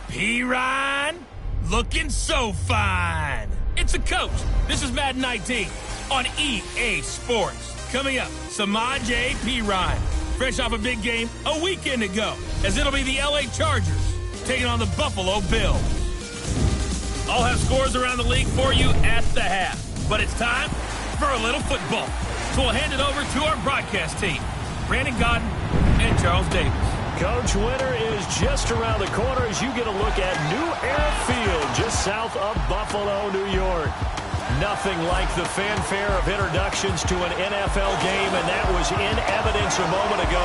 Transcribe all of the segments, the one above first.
P-Ryan, looking so fine. It's a coach. This is Madden 19 on EA Sports. Coming up, Samaj P-Ryan, fresh off a big game a weekend ago, as it'll be the LA Chargers taking on the Buffalo Bills. I'll have scores around the league for you at the half, but it's time for a little football. So we'll hand it over to our broadcast team, Brandon Godden and Charles Davis. Coach, winter is just around the corner as you get a look at New Era Field, just south of Buffalo, New York. Nothing like the fanfare of introductions to an NFL game, and that was in evidence a moment ago.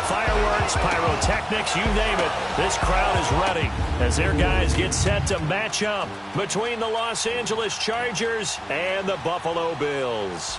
Fireworks, pyrotechnics, you name it. This crowd is ready as their guys get set to match up between the Los Angeles Chargers and the Buffalo Bills.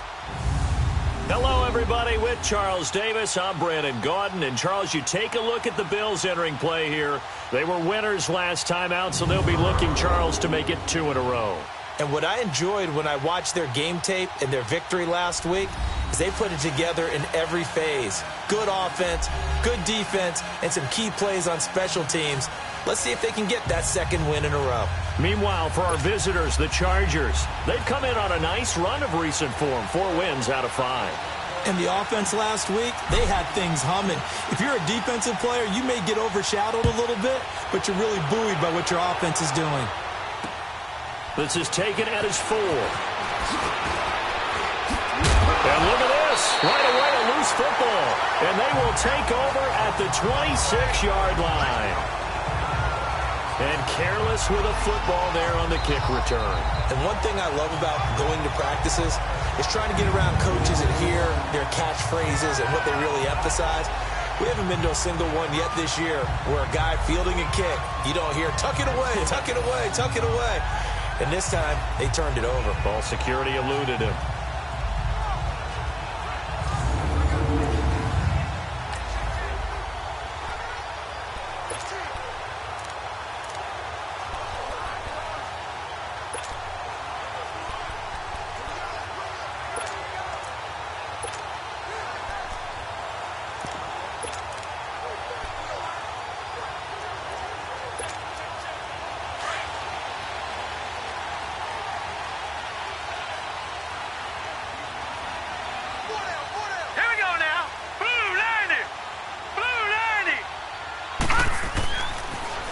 Hello, everybody. With Charles Davis, I'm Brandon Gaudin. And, Charles, you take a look at the Bills entering play here. They were winners last time out, so they'll be looking, Charles, to make it 2 in a row. And what I enjoyed when I watched their game tape and their victory last week is they put it together in every phase. Good offense, good defense, and some key plays on special teams. Let's see if they can get that second win in a row. Meanwhile, for our visitors, the Chargers, they've come in on a nice run of recent form, 4 wins out of 5. And the offense last week, they had things humming. If you're a defensive player, you may get overshadowed a little bit, but you're really buoyed by what your offense is doing. This is taken at his 4. And look at this. Right away, a loose football. And they will take over at the 26-yard line. And careless with a football there on the kick return. And one thing I love about going to practices is trying to get around coaches and hear their catchphrases and what they really emphasize. We haven't been to a single one yet this year where a guy fielding a kick, you don't hear, tuck it away, tuck it away, tuck it away. And this time, they turned it over. Ball security eluded him.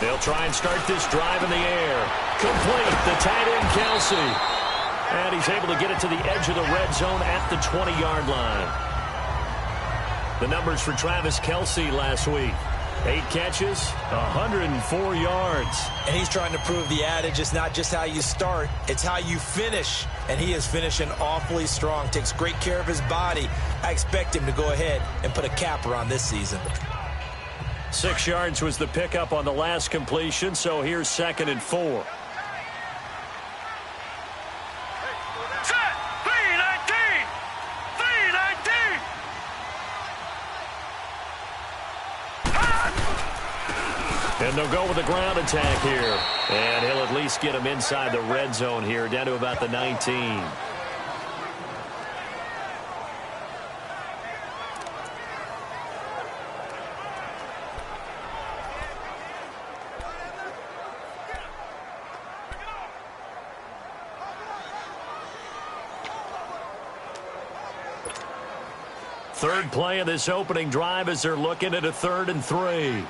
They'll try and start this drive in the air. Complete, the tight end, Kelsey. And he's able to get it to the edge of the red zone at the 20-yard line. The numbers for Travis Kelce last week. 8 catches, 104 yards. And he's trying to prove the adage, it's not just how you start, it's how you finish. And he is finishing awfully strong, takes great care of his body. I expect him to go ahead and put a capper on this season. 6 yards was the pickup on the last completion, so here's 2nd and 4. And they'll go with the ground attack here. And he'll at least get him inside the red zone here, down to about the 19. Third play of this opening drive as they're looking at a 3rd and 3.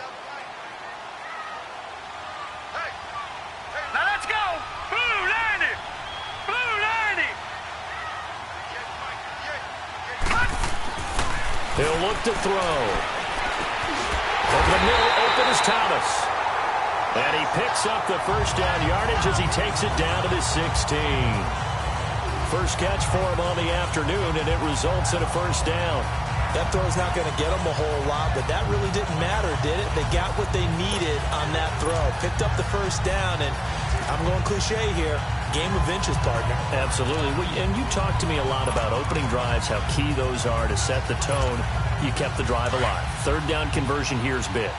He'll look to throw. Over the middle, open is Thomas. And he picks up the first down yardage as he takes it down to the 16. First catch for him on the afternoon, and it results in a first down. That throw's not going to get them a whole lot, but that really didn't matter, did it? They got what they needed on that throw. Picked up the first down, and I'm going cliche here. Game of inches, partner. Absolutely. And you talked to me a lot about opening drives, how key those are to set the tone. You kept the drive alive. 3rd down conversion here is big.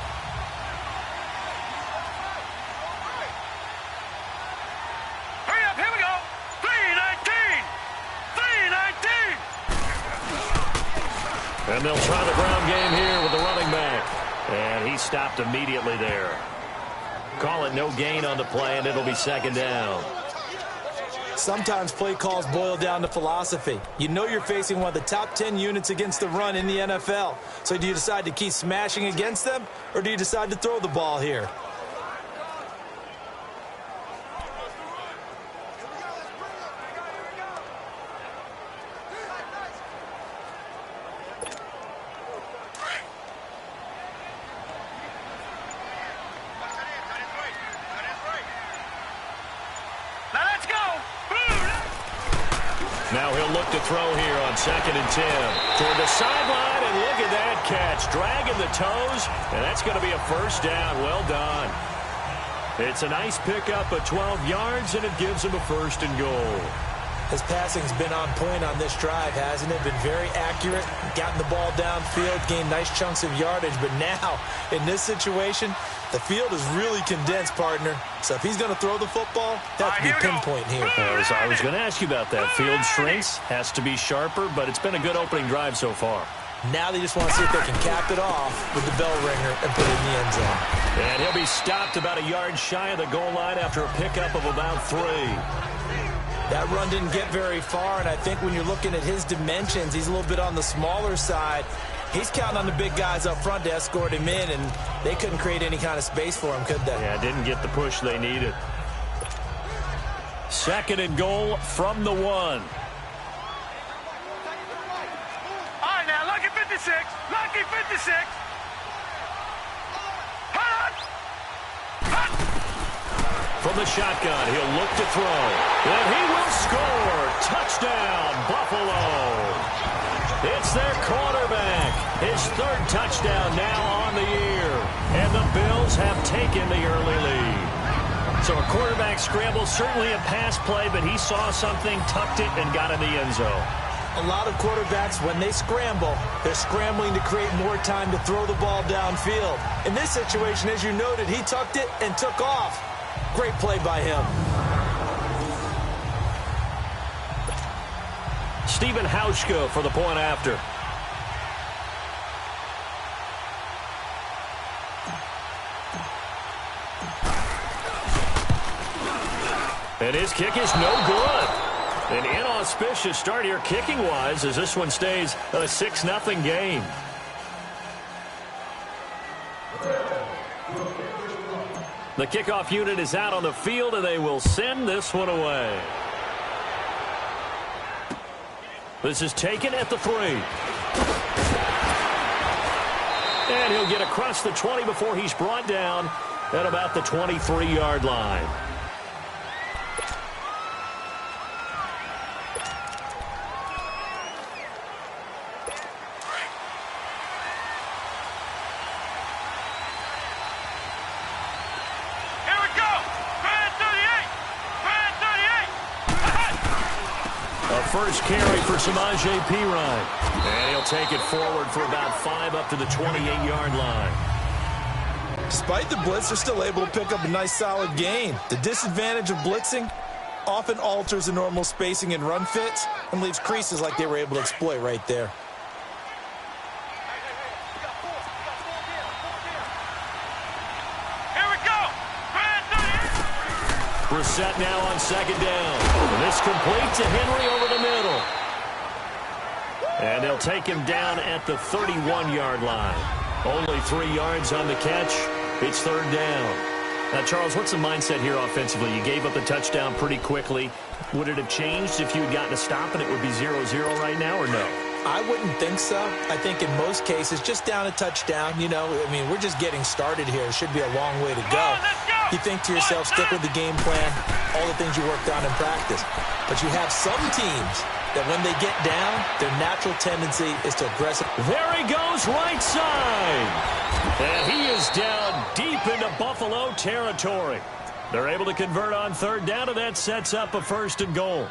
Hurry up, here we go. 3-19. 3-19. And they'll try the ground game here with the running back. And he stopped immediately there. Call it no gain on the play, and it'll be 2nd down. Sometimes play calls boil down to philosophy. You know you're facing one of the top 10 units against the run in the NFL. So do you decide to keep smashing against them, or do you decide to throw the ball here? Now he'll look to throw here on 2nd and 10. Toward the sideline, and look at that catch. Dragging the toes, and that's going to be a first down. Well done. It's a nice pickup of 12 yards, and it gives him a 1st and goal. His passing's been on point on this drive, hasn't it? Been very accurate, gotten the ball downfield, gained nice chunks of yardage. But now, in this situation, the field is really condensed, partner. So if he's going to throw the football, that has to be pinpoint here. I was going to ask you about that. Field shrinks, has to be sharper, but it's been a good opening drive so far. Now they just want to see if they can cap it off with the bell ringer and put it in the end zone. And he'll be stopped about a yard shy of the goal line after a pickup of about 3. That run didn't get very far, and I think when you're looking at his dimensions, he's a little bit on the smaller side. He's counting on the big guys up front to escort him in, and they couldn't create any kind of space for him, could they? Yeah, didn't get the push they needed. 2nd and goal from the 1. All right, now, lucky 56. Lucky 56. From the shotgun, he'll look to throw. And he will score. Touchdown, Buffalo. It's their quarterback. His 3rd touchdown now on the year. And the Bills have taken the early lead. So a quarterback scramble, certainly a pass play, but he saw something, tucked it, and got in the end zone. A lot of quarterbacks, when they scramble, they're scrambling to create more time to throw the ball downfield. In this situation, as you noted, he tucked it and took off. Great play by him. Stephen Hauschka for the point after. And his kick is no good. An inauspicious start here kicking-wise as this one stays a 6-0 game. The kickoff unit is out on the field, and they will send this one away. This is taken at the 3. And he'll get across the 20 before he's brought down at about the 23-yard line. First carry for Samaje Perine. And he'll take it forward for about 5 up to the 28-yard line. Despite the blitz, they're still able to pick up a nice solid gain. The disadvantage of blitzing often alters the normal spacing and run fits and leaves creases like they were able to exploit right there. Brissett now on second down. And this complete to Henry over the middle. And they'll take him down at the 31-yard line. Only 3 yards on the catch. It's third down. Now, Charles, what's the mindset here offensively? You gave up the touchdown pretty quickly. Would it have changed if you had gotten a stop and it would be 0-0 right now, or no? I wouldn't think so. I think in most cases, just down a touchdown, you know, I mean, we're just getting started here. It should be a long way to go. You think to yourself, stick with the game plan, all the things you worked on in practice. But you have some teams that when they get down, their natural tendency is to aggressive. There he goes, right side. And he is down deep into Buffalo territory. They're able to convert on third down, and that sets up a 1st and goal.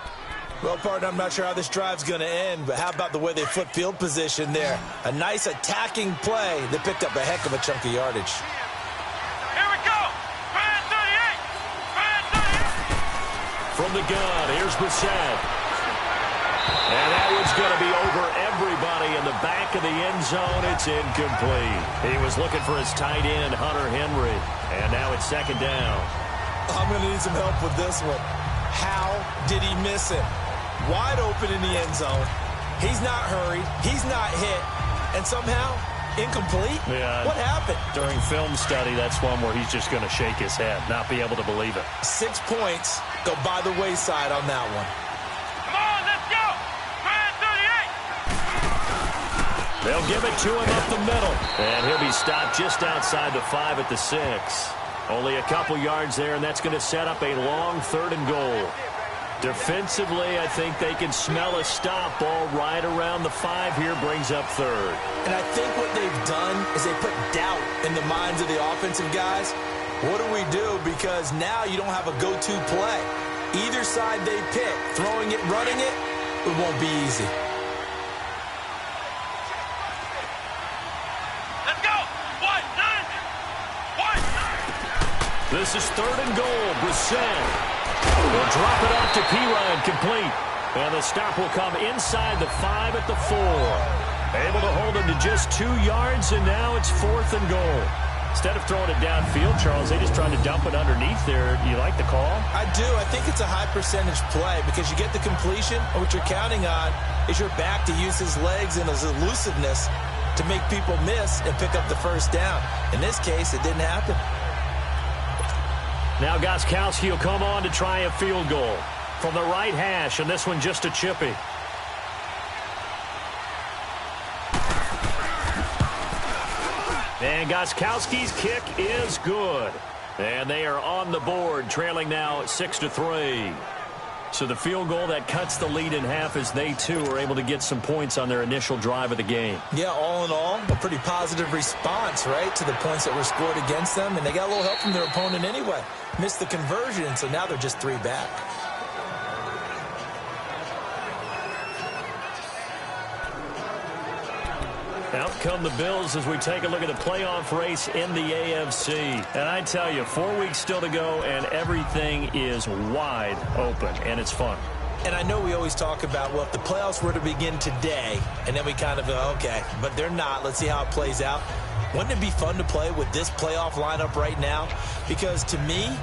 Well, partner, I'm not sure how this drive's going to end, but how about the way they flip field position there? A nice attacking play. They picked up a heck of a chunk of yardage. Here we go. Fan 38. From the gun, here's Brissett. And that one's going to be over everybody in the back of the end zone. It's incomplete. He was looking for his tight end, Hunter Henry. And now it's second down. I'm going to need some help with this one. How did he miss him? Wide open in the end zone. He's not hurried. He's not hit. And somehow, incomplete? Yeah. What happened? During film study, that's one where he's just going to shake his head, not be able to believe it. 6 points go by the wayside on that one. Come on, let's go. Fan 38. They'll give it to him up the middle. And he'll be stopped just outside the 5 at the 6. Only a couple yards there, and that's going to set up a long 3rd and goal. Defensively, I think they can smell a stop ball right around the 5 here, brings up 3rd. And I think what they've done is they put doubt in the minds of the offensive guys. What do we do? Because now you don't have a go-to play. Either side they pick, throwing it, running it, it won't be easy. Let's go. 1-9. This is 3rd and goal. Brissett will drop it off to Perine, complete. And the stop will come inside the 5 at the 4. Able to hold him to just 2 yards, and now it's 4th and goal. Instead of throwing it downfield, Charles, they just tried to dump it underneath there. You like the call? I do. I think it's a high percentage play because you get the completion, and what you're counting on is your back to use his legs and his elusiveness to make people miss and pick up the 1st down. In this case, it didn't happen. Now Gostkowski will come on to try a field goal from the right hash, and this one just a chippy. And Gostkowski's kick is good. And they are on the board, trailing now 6-3. So the field goal that cuts the lead in half as they, too, are able to get some points on their initial drive of the game. Yeah, all in all, a pretty positive response, right, to the points that were scored against them. And they got a little help from their opponent anyway. Missed the conversion, so now they're just 3 back. Out come the Bills as we take a look at the playoff race in the AFC. And I tell you, 4 weeks still to go, and everything is wide open, and it's fun. And I know we always talk about, well, if the playoffs were to begin today, and then we kind of go, okay, but they're not. Let's see how it plays out. Wouldn't it be fun to play with this playoff lineup right now? Because to me,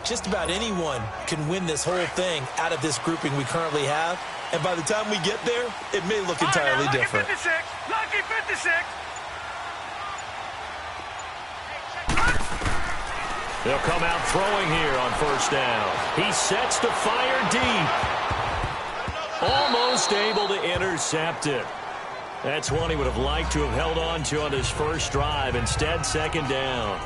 just about anyone can win this whole thing out of this grouping we currently have. And by the time we get there, it may look entirely different. Lucky 56. Lucky 56. They'll come out throwing here on 1st down. He sets to fire deep. Almost able to intercept it. That's one he would have liked to have held on to on his first drive. Instead, second down.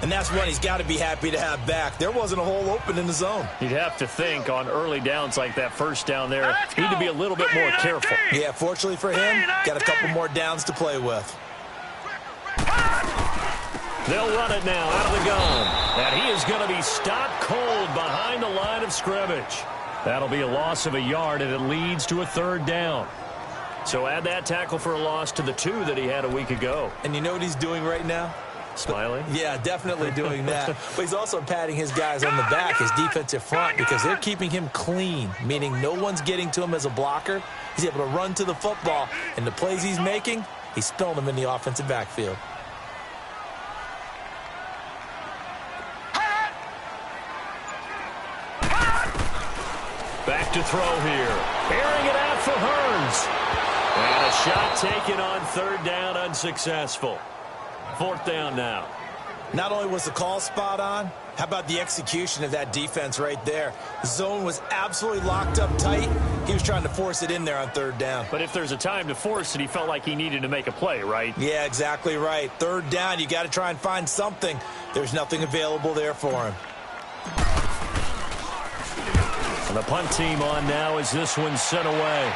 And that's one he's got to be happy to have back. There wasn't a hole open in the zone. You'd have to think on early downs like that first down there, need to be a little bit more careful. Yeah, fortunately for him, got a couple more downs to play with. They'll run it now out of the gun. And he is going to be stopped cold behind the line of scrimmage. That'll be a loss of a yard, and it leads to a third down. So add that tackle for a loss to the 2 that he had a week ago. And you know what he's doing right now? Smiling? Yeah, definitely doing that. But he's also patting his guys on the back, his defensive front, because they're keeping him clean, meaning no one's getting to him as a blocker. He's able to run to the football, and the plays he's making, he's spilling them in the offensive backfield. Back to throw here. Airing it out for Hearns. And a shot taken on third down, unsuccessful. Fourth down now. Not only was the call spot on, how about the execution of that defense right there? The zone was absolutely locked up tight. He was trying to force it in there on third down. But if there's a time to force it, he felt like he needed to make a play, right? Yeah, exactly right. Third down, you got to try and find something. There's nothing available there for him. And the punt team on now as this one's sent away.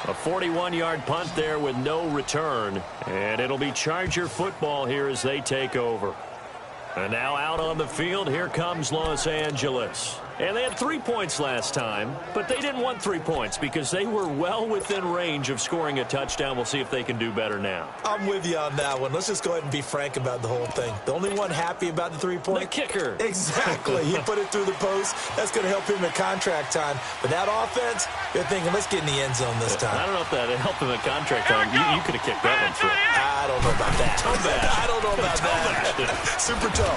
A 41-yard punt there with no return. And it'll be Charger football here as they take over. And now out on the field, here comes Los Angeles. And they had 3 points last time, but they didn't want 3 points because they were well within range of scoring a touchdown. We'll see if they can do better now. I'm with you on that one. Let's just go ahead and be frank about the whole thing. The only one happy about the 3-point? The kicker. Exactly. He put it through the post. That's going to help him at contract time. But that offense, they're thinking, let's get in the end zone this time. I don't know if that helped him at contract time. You could have kicked that one through. I don't know about that. Toe bash. I don't know about that. Super toe.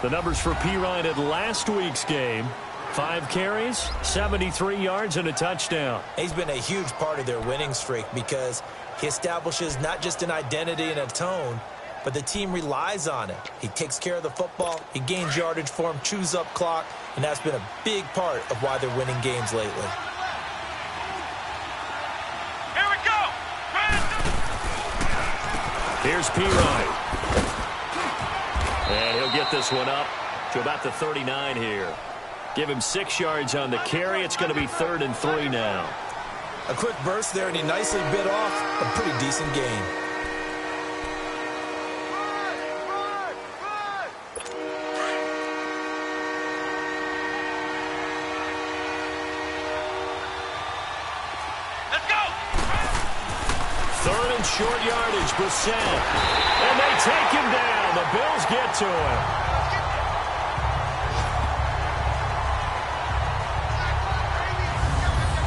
The numbers for Pirine at last week's game. 5 carries, 73 yards, and a touchdown. He's been a huge part of their winning streak because he establishes not just an identity and a tone, but the team relies on it. He takes care of the football, he gains yardage for him, chews up clock, and that's been a big part of why they're winning games lately. Here we go. Here's Pirine. And he'll get this one up to about the 39 here. Give him 6 yards on the carry. It's going to be 3rd and 3 now. A quick burst there, and he nicely bit off a pretty decent gain. Let's go. 3rd and short yardage, Brissett. And they take him down. The Bills get to him.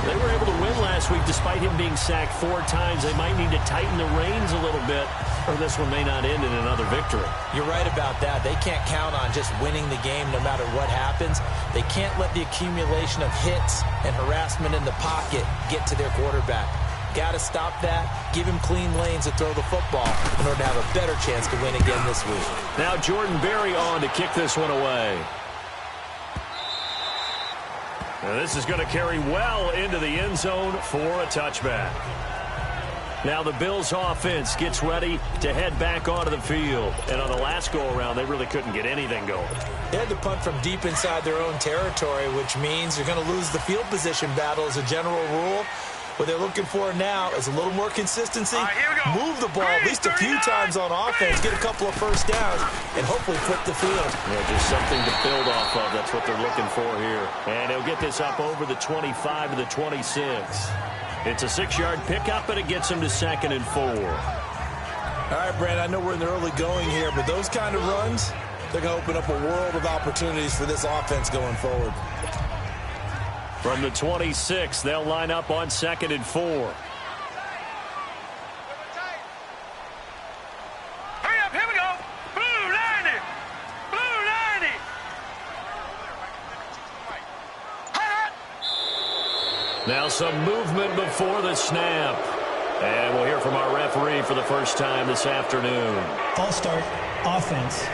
They were able to win last week despite him being sacked 4 times. They might need to tighten the reins a little bit, or this one may not end in another victory. You're right about that. They can't count on just winning the game no matter what happens. They can't let the accumulation of hits and harassment in the pocket get to their quarterback. Got to stop that, give him clean lanes to throw the football in order to have a better chance to win again this week. Now Jordan Berry on to kick this one away. Now this is going to carry well into the end zone for a touchback. Now the Bills offense gets ready to head back onto the field. And on the last go-around, they really couldn't get anything going. They had to punt from deep inside their own territory, which means they're going to lose the field position battle as a general rule. What they're looking for now is a little more consistency, move the ball at least a few times on offense, get a couple of first downs, and hopefully flip the field. Yeah, just something to build off of. That's what they're looking for here. And he'll get this up over the 25 to the 26. It's a 6-yard pickup, and it gets him to 2nd and 4. All right, Brandon, I know we're in the early going here, but those kind of runs, they're going to open up a world of opportunities for this offense going forward. From the 26, they'll line up on 2nd and 4. Hurry up, here we go. Blue 90. Blue 90. Now some movement before the snap. And we'll hear from our referee for the first time this afternoon. False start, offense.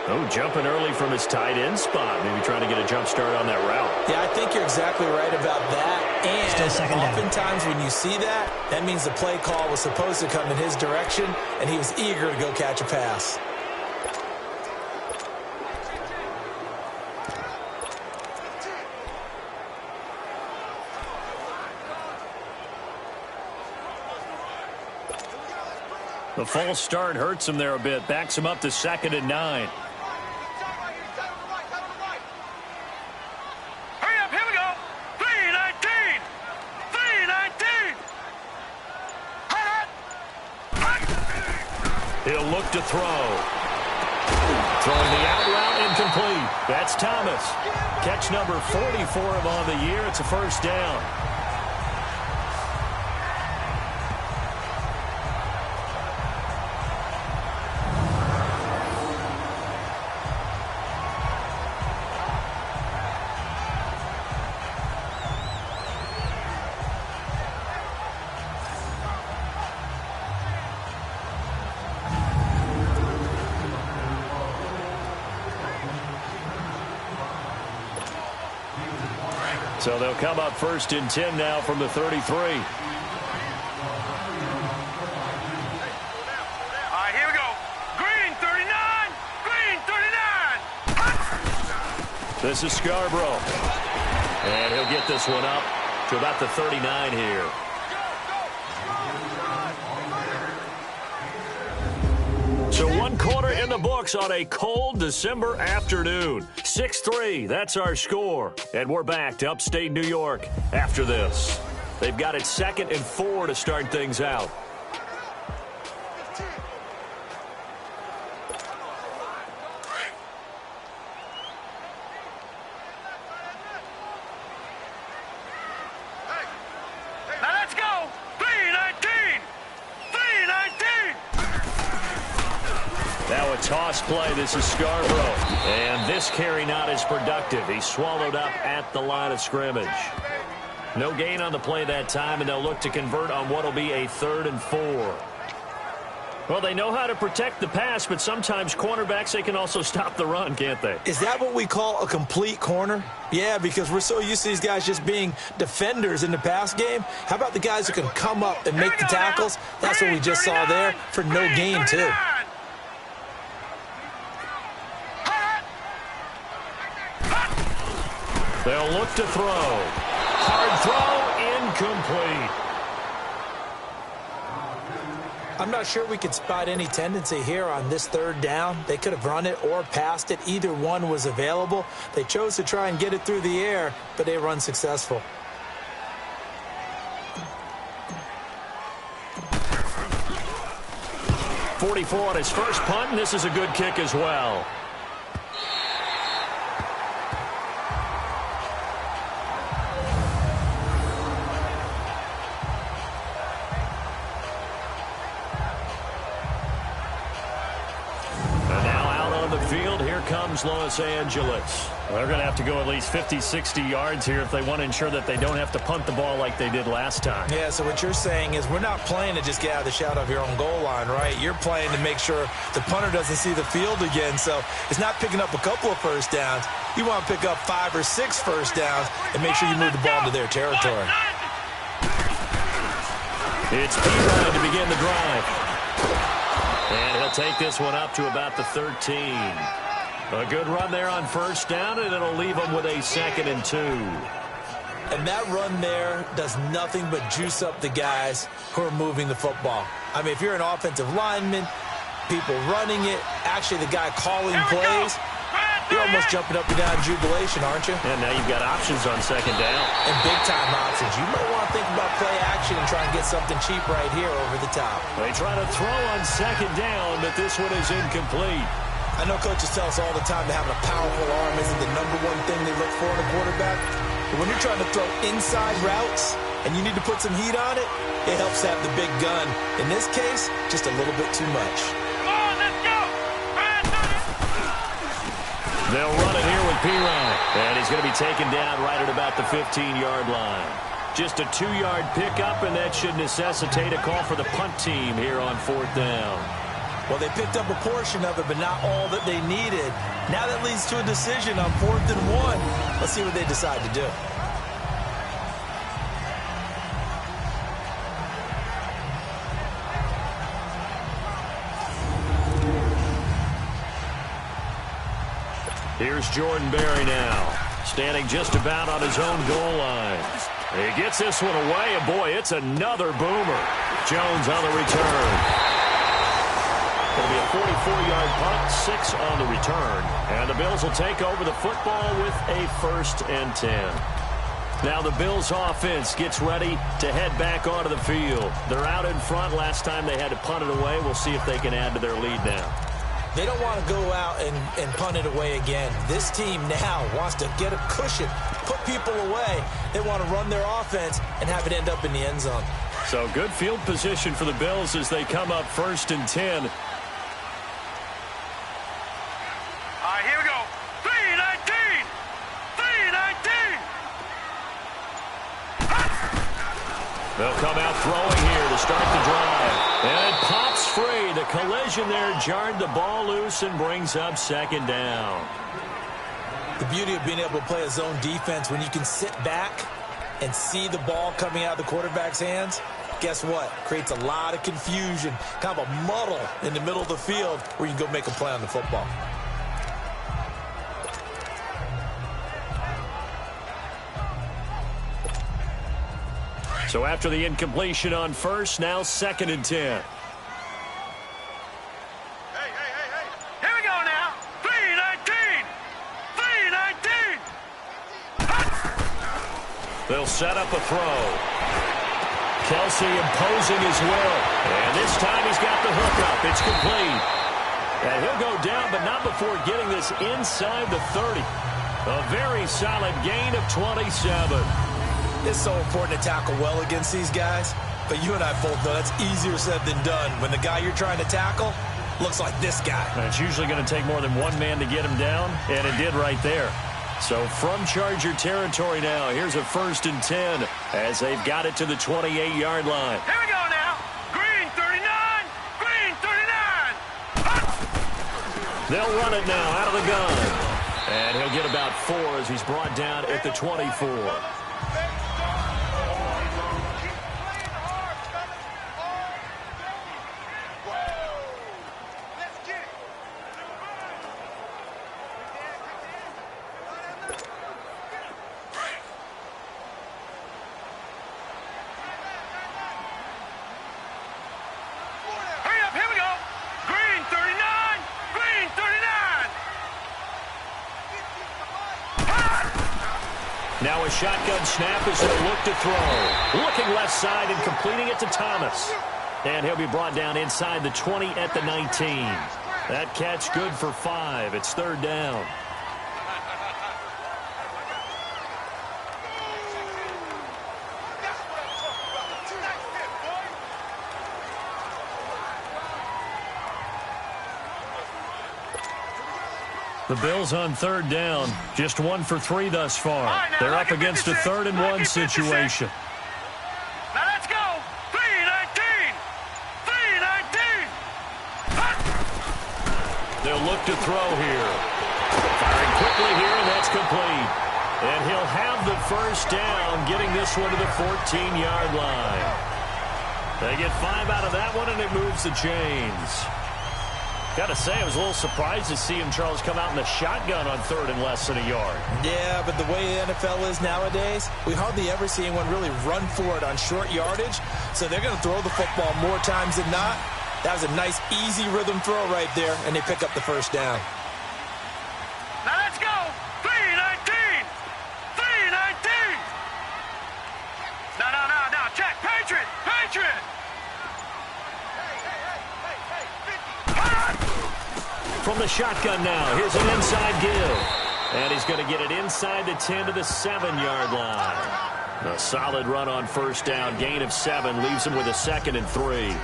Oh, jumping early from his tight end spot. Maybe trying to get a jump start on that route. Yeah, I think you're exactly right about that. And oftentimes when you see that, that means the play call was supposed to come in his direction, and he was eager to go catch a pass. The false start hurts him there a bit. Backs him up to 2nd and 9. He'll look to throw. Throwing the out route incomplete. That's Thomas. Catch number 40 for him on the year. It's a first down. So they'll come up 1st and 10 now from the 33. All right, here we go. Green 39. Green 39. This is Scarborough. And he'll get this one up to about the 39 here. So 1 quarter in the books on a cold December afternoon. 6-3, that's our score. And we're back to upstate New York after this. They've got it 2nd and 4 to start things out. Now let's go. 3-19. 3-19. Now a toss play. This is Scarborough. And this carry not as productive. He's swallowed up at the line of scrimmage. No gain on the play that time, and they'll look to convert on what will be a 3rd and 4. Well, they know how to protect the pass, but sometimes cornerbacks, they can also stop the run, can't they? Is that what we call a complete corner? Yeah, because we're so used to these guys just being defenders in the pass game. How about the guys who can come up and make the tackles? That's what we just saw there for no gain, too. They'll look to throw. Hard throw, incomplete. I'm not sure we could spot any tendency here on this 3rd down. They could have run it or passed it. Either one was available. They chose to try and get it through the air, but they were unsuccessful. .44 on his first punt, and this is a good kick as well. Los Angeles. Well, they're going to have to go at least 50, 60 yards here if they want to ensure that they don't have to punt the ball like they did last time. Yeah, so what you're saying is we're not playing to just get out of the shadow of your own goal line, right? You're playing to make sure the punter doesn't see the field again. So it's not picking up a couple of first downs. You want to pick up 5 or 6 first downs and make sure you move the ball into their territory. It's P-Ryan to begin the drive. And he'll take this one up to about the 13. A good run there on first down, and it'll leave them with a 2nd and 2. And that run there does nothing but juice up the guys who are moving the football. I mean, if you're an offensive lineman, people running it, actually the guy calling plays, you're almost jumping up and down in jubilation, aren't you? And now you've got options on 2nd down. And big-time options. You might want to think about play action and try and get something cheap right here over the top. They try to throw on 2nd down, but this one is incomplete. I know coaches tell us all the time that having a powerful arm isn't the #1 thing they look for in a quarterback. But when you're trying to throw inside routes and you need to put some heat on it, it helps to have the big gun. In this case, just a little bit too much. Come on, let's go. They'll run it here with P-Ryan. And he's going to be taken down right at about the 15-yard line. Just a 2-yard pickup, and that should necessitate a call for the punt team here on 4th down. Well, they picked up a portion of it, but not all that they needed. Now that leads to a decision on 4th and 1. Let's see what they decide to do. Here's Jordan Berry now, standing just about on his own goal line. He gets this one away, and boy, it's another boomer. Jones on the return. It'll be a 44-yard punt, 6 on the return. And the Bills will take over the football with a 1st and 10. Now the Bills offense gets ready to head back onto the field. They're out in front. Last time they had to punt it away. We'll see if they can add to their lead now. They don't want to go out and punt it away again. This team now wants to get a cushion, put people away. They want to run their offense and have it end up in the end zone. So good field position for the Bills as they come up 1st and 10. All right, here we go. 3-19. 3-19. They'll come out throwing here to start the drive. And it pops free. The collision there jarred the ball loose and brings up 2nd down. The beauty of being able to play a zone defense when you can sit back and see the ball coming out of the quarterback's hands, guess what? Creates a lot of confusion, kind of a muddle in the middle of the field where you can go make a play on the football. So after the incompletion on 1st, now 2nd and 10. Here we go now. 3-19. 3-19. They'll set up a throw. Kelsey imposing his will. And this time he's got the hook up. It's complete. And he'll go down, but not before getting this inside the 30. A very solid gain of 27. It's so important to tackle well against these guys, but you and I both know that's easier said than done when the guy you're trying to tackle looks like this guy. And it's usually going to take more than one man to get him down, and it did right there. So from Charger territory now, here's a 1st and 10 as they've got it to the 28-yard line. Here we go now. Green 39. Green 39. They'll run it now out of the gun. And he'll get about 4 as he's brought down at the 24. Now a shotgun snap as they'll look to throw. Looking left side and completing it to Thomas. And he'll be brought down inside the 20 at the 19. That catch good for 5. It's 3rd down. The Bills on 3rd down. Just 1 for 3 thus far. They're up against a 3rd and 1 situation. Now let's go. 3-19. 3-19. They'll look to throw here. Firing quickly here, and that's complete. And he'll have the 1st down, getting this one to the 14-yard line. They get 5 out of that one, and it moves the chains. Got to say, I was a little surprised to see him, Charles, come out in the shotgun on 3rd and less than a yard. Yeah, but the way the NFL is nowadays, we hardly ever see anyone really run for it on short yardage. So they're going to throw the football more times than not. That was a nice, easy rhythm throw right there, and they pick up the 1st down. Now let's go. 3-19. 3-19. No. Check. Patriot. From the shotgun now, here's an inside give. And he's going to get it inside the 10 to the 7-yard line. A solid run on 1st down. Gain of 7 leaves him with a 2nd and 3.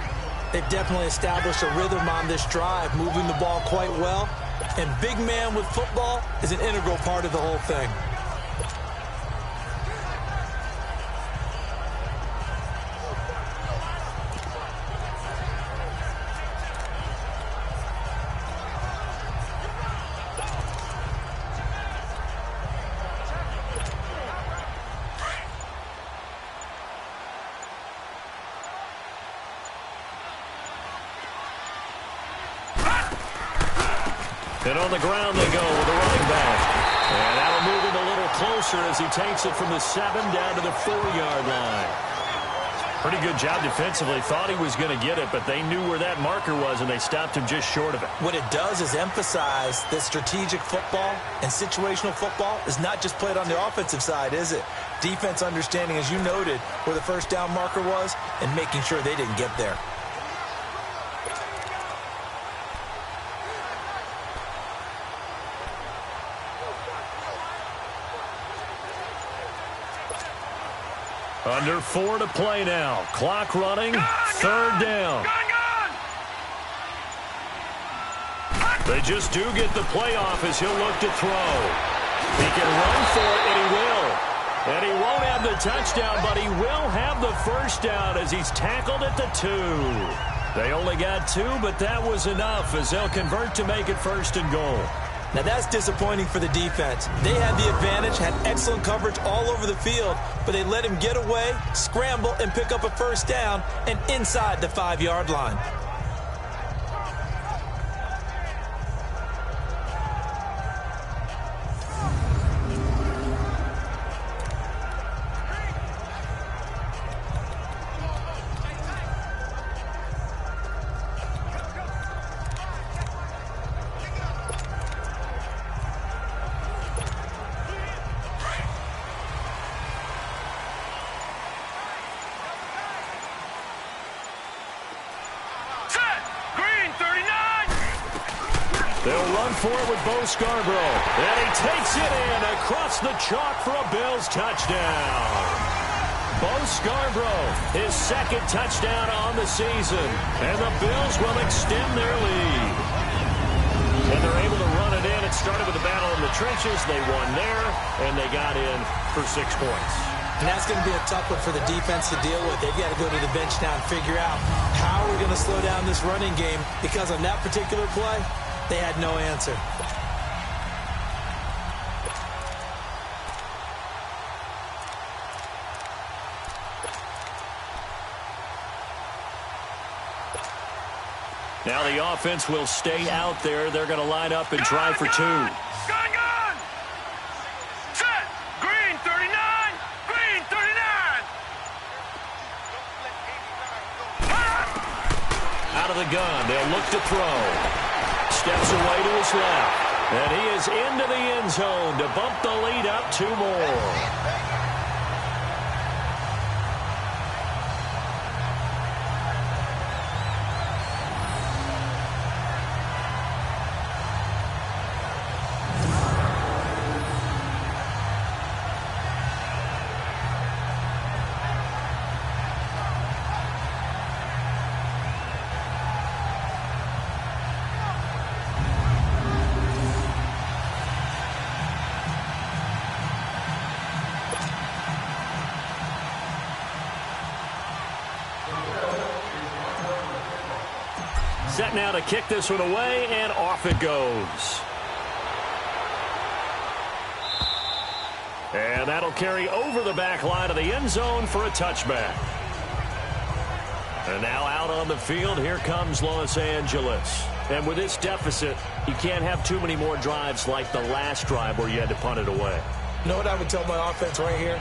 They've definitely established a rhythm on this drive, moving the ball quite well. And big man with football is an integral part of the whole thing. And on the ground they go with the running back. And that'll move him a little closer as he takes it from the 7 down to the 4-yard line. Pretty good job defensively. Thought he was going to get it, but they knew where that marker was, and they stopped him just short of it. What it does is emphasize that strategic football and situational football is not just played on the offensive side, is it? Defense understanding, as you noted, where the first down marker was and making sure they didn't get there. Under 4 to play now. Clock running. 3rd down. They just do get the play off as he'll look to throw. He can run for it, and he will. And he won't have the touchdown, but he will have the first down as he's tackled at the 2. They only got 2, but that was enough as they'll convert to make it 1st and goal. Now, that's disappointing for the defense. They had the advantage, had excellent coverage all over the field, but they let him get away, scramble, and pick up a first down and inside the 5-yard line. They'll run for it with Bo Scarborough. And he takes it in across the chalk for a Bills touchdown. Bo Scarborough, his 2nd touchdown on the season. And the Bills will extend their lead. And they're able to run it in. It started with a battle in the trenches. They won there, and they got in for 6 points. And that's going to be a tough one for the defense to deal with. They've got to go to the bench now and figure out how we're going to slow down this running game, because on that particular play, they had no answer. Now the offense will stay out there. They're going to line up and try for 2. Gun! Set! Green 39! Green 39! Out of the gun. They'll look to throw. Steps away to his left. And he is into the end zone to bump the lead up 2 more. Set now to kick this one away, and off it goes. And that'll carry over the back line of the end zone for a touchback. And now out on the field, here comes Los Angeles. And with this deficit, you can't have too many more drives like the last drive where you had to punt it away. You know what I would tell my offense right here?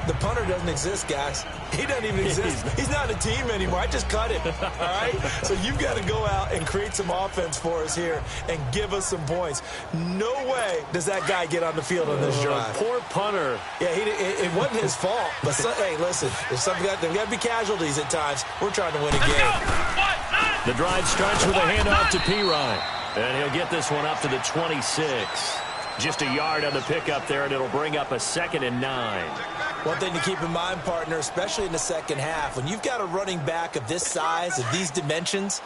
The punter doesn't exist, guys. He doesn't even exist. He's not a team anymore. I just cut him, all right? So you've got to go out and create some offense for us here and give us some points. No way does that guy get on the field on this drive. Poor punter. Yeah, it wasn't his fault. But, hey, listen, there's got to be casualties at times. We're trying to win a game. The drive starts with a handoff to Pirine. And he'll get this one up to the 26. Just a yard on the pickup there, and it'll bring up a 2nd and 9. One thing to keep in mind, partner, especially in the second half, when you've got a running back of this size, of these dimensions,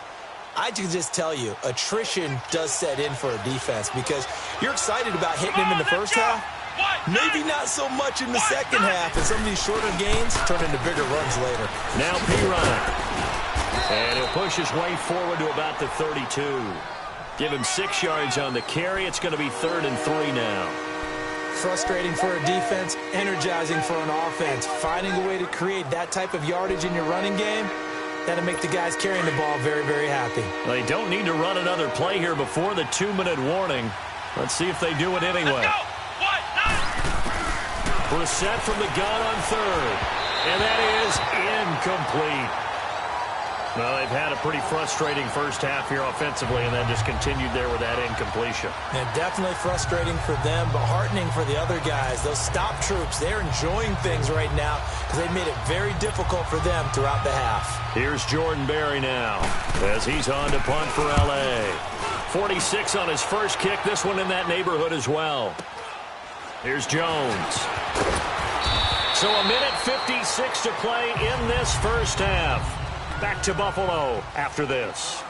I can just tell you, attrition does set in for a defense because you're excited about hitting him in the first half. Maybe not so much in the second half, and some of these shorter gains turn into bigger runs later. Now Pirine. And he'll push his way forward to about the 32. Give him 6 yards on the carry. It's going to be 3rd and 3 now. Frustrating for a defense, energizing for an offense. Finding a way to create that type of yardage in your running game, That'll make the guys carrying the ball very, very happy. They don't need to run another play here before the 2-minute warning. Let's see if they do it anyway. Brissett from the gun on third. And that is incomplete. Well, they've had a pretty frustrating first half here offensively, and then just continued there with that incompletion. And definitely frustrating for them, but heartening for the other guys. Those stop troops, they're enjoying things right now because they've made it very difficult for them throughout the half. Here's Jordan Berry now as he's on to punt for L.A. 46 on his first kick, this one in that neighborhood as well. Here's Jones. So a minute 56 to play in this first half. Back to Buffalo after this.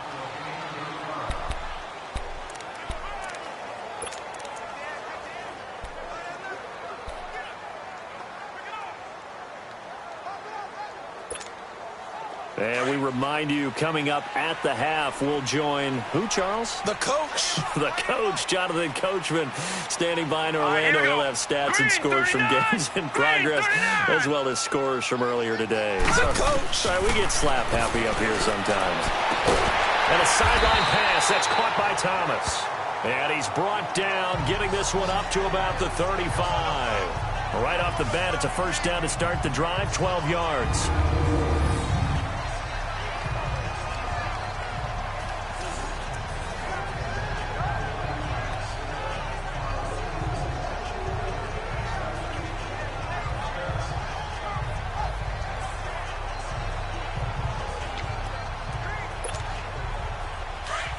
And we remind you, coming up at the half, we'll join who, Charles? The coach. The coach, Jonathan Coachman, standing by in Orlando. He'll have stats and scores from games in progress, as well as scores from earlier today. The coach. Sorry, we get slap happy up here sometimes. And a sideline pass. That's caught by Thomas. And he's brought down, getting this one up to about the 35. Right off the bat, it's a first down to start the drive, 12 yards.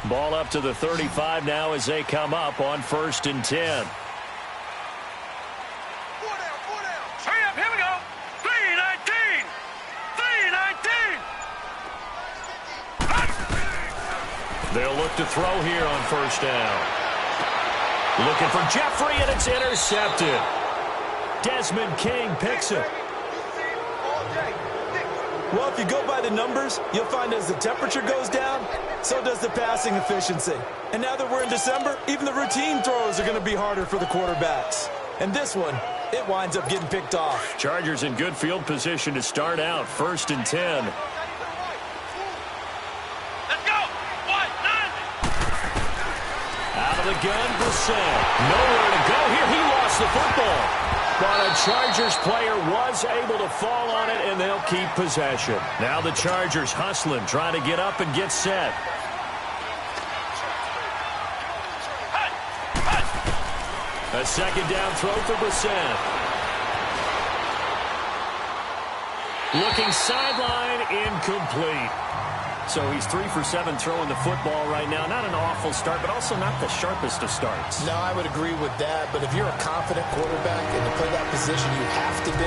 Ball up to the 35 now as they come up on 1st and 10. Hurry up, here we go. 3-19. 3-19. They'll look to throw here on 1st down. Looking for Jeffrey, and it's intercepted. Desmond King picks it. Well, if you go by the numbers, you'll find as the temperature goes down, so does the passing efficiency. And now that we're in December, even the routine throws are going to be harder for the quarterbacks. And this one, it winds up getting picked off. Chargers in good field position to start out, 1st and 10. Let's go. 1-9. Out of the gun, Brissett. Nowhere to go here. He lost the football. But a Chargers player was able to fall on it, and they'll keep possession. Now the Chargers hustling, trying to get up and get set. A second down throw for Brissett. Looking sideline, incomplete. So he's 3 for 7 throwing the football right now. Not an awful start, but also not the sharpest of starts. No, I would agree with that. But if you're a confident quarterback and to play that position, you have to be.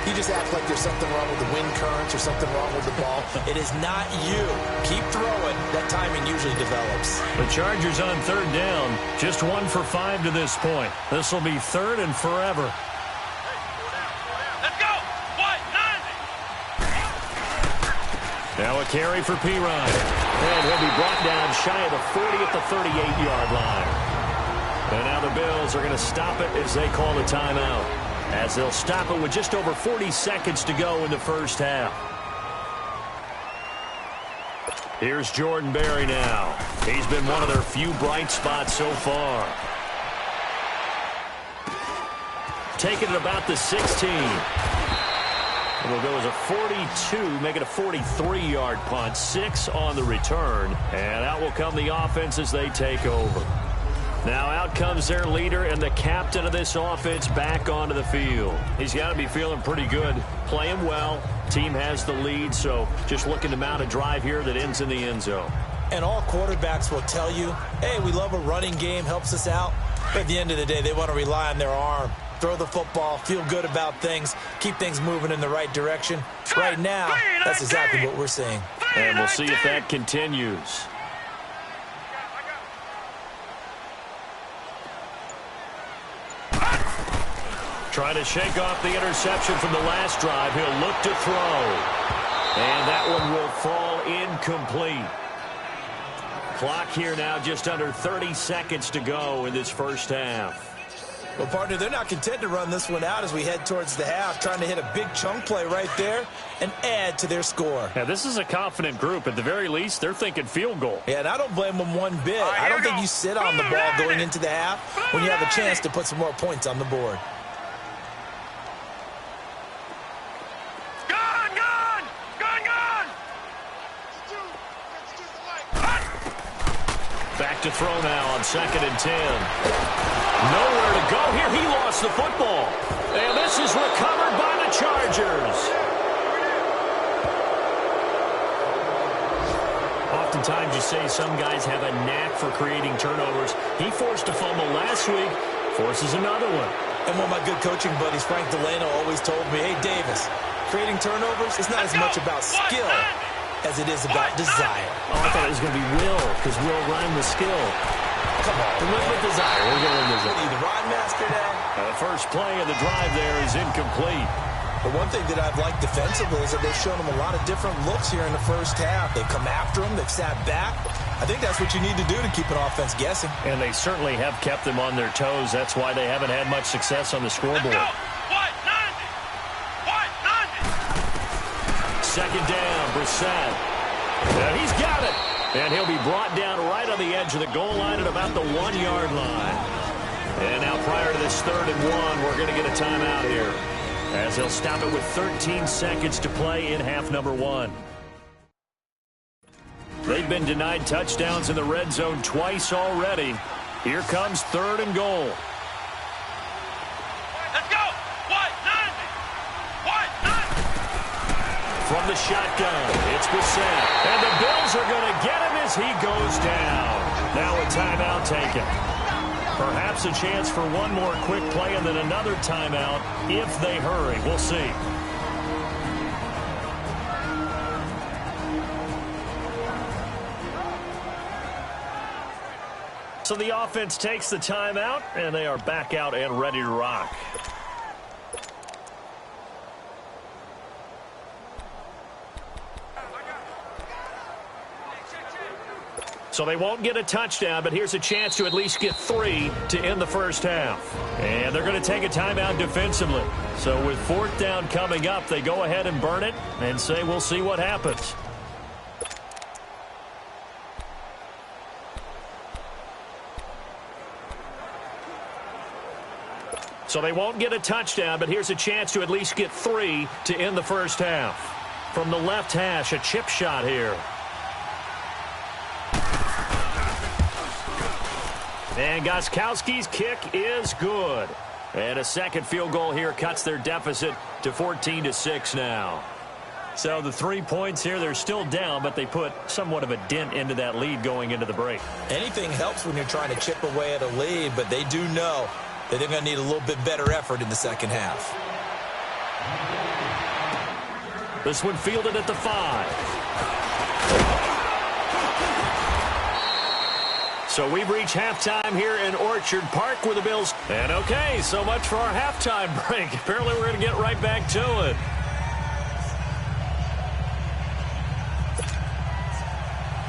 You just act like there's something wrong with the wind currents or something wrong with the ball. It is not you. Keep throwing. That timing usually develops. The Chargers on 3rd down. Just 1 for 5 to this point. This will be 3rd and forever. Let's go. 1-9. Now a carry for P. Ryan. And he'll be brought down shy of the 40 at the 38-yard line. And now the Bills are going to stop it as they call a timeout. As they'll stop it with just over 40 seconds to go in the first half. Here's Jordan Berry now. He's been one of their few bright spots so far. Taking it about the 16. It'll go as a 42, make it a 43-yard punt. 6 on the return. And out will come the offense as they take over. Now out comes their leader and the captain of this offense back onto the field. He's got to be feeling pretty good, playing well. Team has the lead, so just looking to mount a drive here that ends in the end zone. And all quarterbacks will tell you, hey, we love a running game, helps us out. But at the end of the day, they want to rely on their arm. Throw the football, feel good about things, keep things moving in the right direction. Right now, that's exactly what we're seeing. And we'll see if that continues. Trying to shake off the interception from the last drive. He'll look to throw. And that one will fall incomplete. Clock here now just under 30 seconds to go in this first half. Well, partner, they're not content to run this one out as we head towards the half, trying to hit a big chunk play right there and add to their score. Yeah, this is a confident group. At the very least, they're thinking field goal. Yeah, and I don't blame them one bit. Right, I don't think go. you sit on the ball going into the half when you have a chance to put some more points on the board. Gone, gone! Gone, gone! Back to throw now on 2nd and 10. Nowhere to go here. He lost the football. And this is recovered by the Chargers. Oftentimes you say some guys have a knack for creating turnovers. He forced a fumble last week, forces another one. And one of my good coaching buddies, Frank Delano, always told me, hey, Davis, creating turnovers is not as much about skill as it is about desire. Oh, I thought it was going to be will, because will rhyme with skill. Come on. We went with desire. We're going with What desire. are you, the ride master now? The first play of the drive there is incomplete. But one thing that I've liked defensively is that they've shown them a lot of different looks here in the first half. They've come after them. They've sat back. I think that's what you need to do to keep an offense guessing. And they certainly have kept them on their toes. That's why they haven't had much success on the scoreboard. What? 90! What? 90! Second down, Brissett. And he's got it. And he'll be brought down right on the edge of the goal line at about the 1-yard line. And now prior to this 3rd and 1, we're going to get a timeout here, as they'll stop it with 13 seconds to play in half number 1. They've been denied touchdowns in the red zone twice already. Here comes 3rd and goal. Let's go! What? 90! What? 90! From the shotgun, it's Brissett. And the Bills are going to get him as he goes down. Now a timeout taken. Perhaps a chance for one more quick play and then another timeout if they hurry. We'll see. So the offense takes the timeout, and they are back out and ready to rock. So they won't get a touchdown, but here's a chance to at least get 3 to end the first half. And they're going to take a timeout defensively. So with 4th down coming up, they go ahead and burn it and say we'll see what happens. So they won't get a touchdown, but here's a chance to at least get 3 to end the first half. From the left hash, a chip shot here. And Gostkowski's kick is good. And a second field goal here cuts their deficit to 14-6 now. So the 3 points here, they're still down, but they put somewhat of a dent into that lead going into the break. Anything helps when you're trying to chip away at a lead, but they do know that they're going to need a little bit better effort in the second half. This one fielded at the 5. So we've reached halftime here in Orchard Park with the Bills. And okay, so much for our halftime break. Apparently we're going to get right back to it.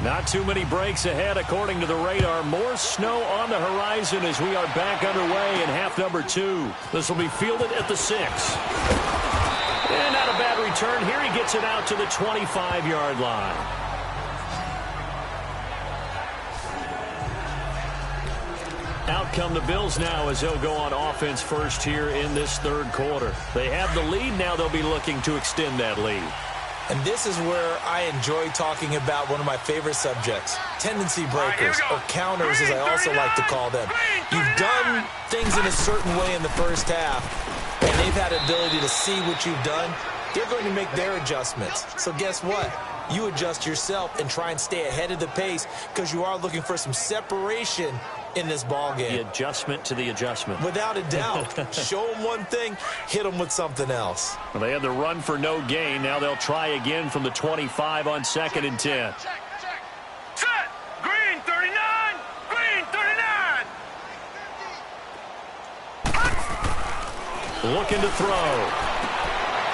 Not too many breaks ahead according to the radar. More snow on the horizon as we are back underway in half number 2. This will be fielded at the 6. And not a bad return here. He gets it out to the 25-yard line. Out come the Bills now as they'll go on offense first here in this 3rd quarter. They have the lead. Now they'll be looking to extend that lead. And this is where I enjoy talking about one of my favorite subjects, tendency breakers, or counters as I also like to call them. You've done things in a certain way in the first half, and they've had the ability to see what you've done. They're going to make their adjustments. So guess what? You adjust yourself and try and stay ahead of the pace because you are looking for some separation in this ball game. The adjustment to the adjustment. Without a doubt. Show them one thing, hit them with something else. Well, they had the run for no gain. Now they'll try again from the 25 on 2nd and 10. Set! Green 39! Green 39! Looking to throw.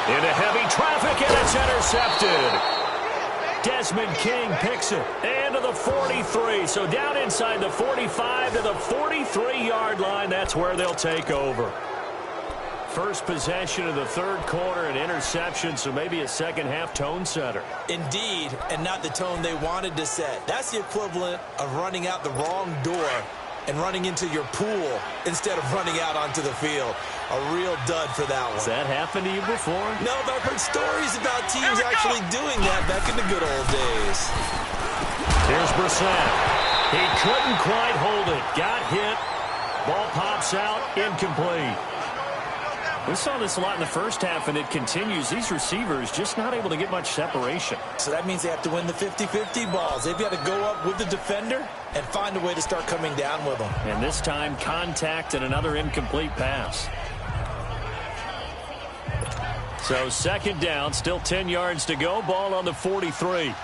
Into heavy traffic, and it's intercepted. Des Desmond King picks it. And to the 43. So down inside the 45 to the 43-yard line. That's where they'll take over. First possession of the third quarter, an interception, so maybe a second-half tone setter. Indeed, and not the tone they wanted to set. That's the equivalent of running out the wrong door and running into your pool instead of running out onto the field. A real dud for that one. Has that happened to you before? No, but I've heard stories about teams actually doing that back in the good old days. Here's Brissett. He couldn't quite hold it. Got hit. Ball pops out. Incomplete. We saw this a lot in the first half, and it continues. These receivers just not able to get much separation. So that means they have to win the 50-50 balls. They've got to go up with the defender and find a way to start coming down with them. And this time, contact and another incomplete pass. So second down, still 10 yards to go. Ball on the 43.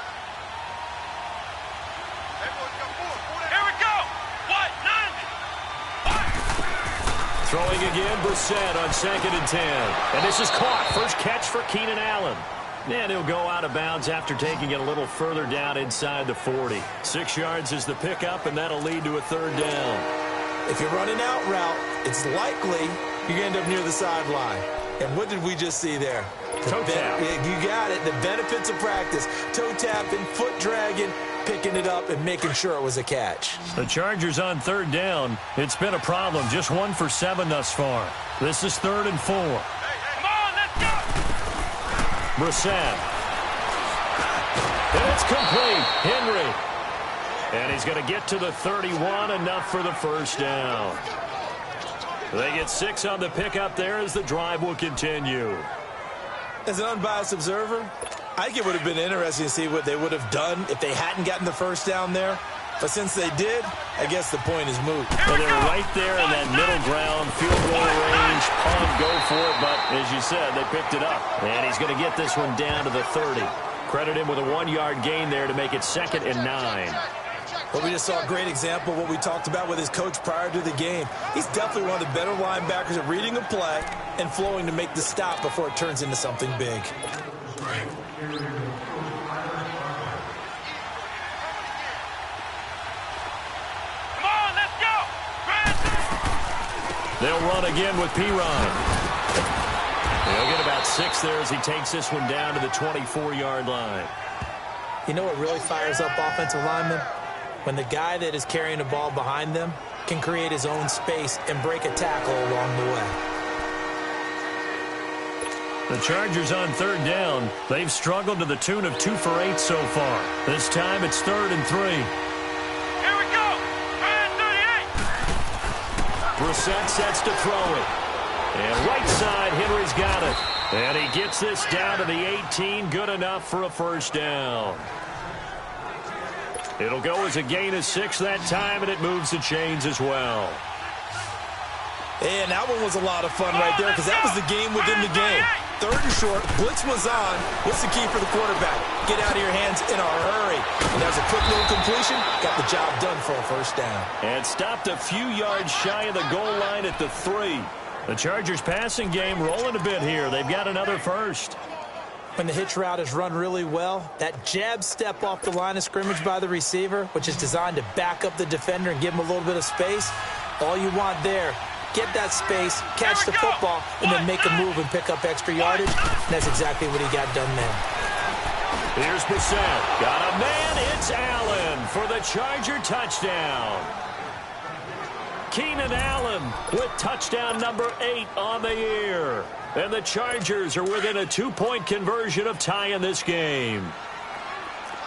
Throwing again, Brissett on 2nd and 10. And this is caught. First catch for Keenan Allen. And he'll go out of bounds after taking it a little further down inside the 40. 6 yards is the pickup, and that'll lead to a third down. If you're running out route, it's likely you're going to end up near the sideline. And what did we just see there? Toe tap. You got it. The benefits of practice. Toe tapping, foot dragging, picking it up, and making sure it was a catch. The Chargers on third down. It's been a problem. Just 1 for 7 thus far. This is 3rd and 4. Come on, let's go! Brissett. And it's complete. Henry. And he's going to get to the 31, enough for the first down. They get 6 on the pickup there as the drive will continue. As an unbiased observer, I think it would have been interesting to see what they would have done if they hadn't gotten the first down there. But since they did, I guess the point is moot. Well, they're right there in that middle ground, field goal range, punt, go for it. But as you said, they picked it up. And he's going to get this one down to the 30. Credit him with a 1-yard gain there to make it 2nd and 9. Well, we just saw a great example of what we talked about with his coach prior to the game. He's definitely one of the better linebackers at reading a play and flowing to make the stop before it turns into something big. Come on, let's go! They'll run again with Piron. They'll get about 6 there as he takes this one down to the 24-yard line. You know what really fires up offensive linemen? When the guy that is carrying the ball behind them can create his own space and break a tackle along the way. The Chargers on third down. They've struggled to the tune of 2 for 8 so far. This time it's 3rd and 3. Here we go! Man 38! Brissett sets to throw it. And right side, Henry's got it. And he gets this down to the 18. Good enough for a first down. It'll go as a gain of 6 that time, and it moves the chains as well. And that one was a lot of fun right there because that was the game within the game. 3rd and short, blitz was on. What's the key for the quarterback? Get out of your hands in a hurry. And there's a quick little completion. Got the job done for a first down. And stopped a few yards shy of the goal line at the 3. The Chargers passing game rolling a bit here. They've got another first. When the hitch route is run really well, that jab step off the line of scrimmage by the receiver, which is designed to back up the defender and give him a little bit of space, all you want there, get that space, catch the football, and then make a move and pick up extra yardage. And that's exactly what he got done there. Here's Brissett. Got a man. It's Allen for the Charger touchdown. Keenan Allen with touchdown number 8 on the year. And the Chargers are within a 2-point conversion of tying this game.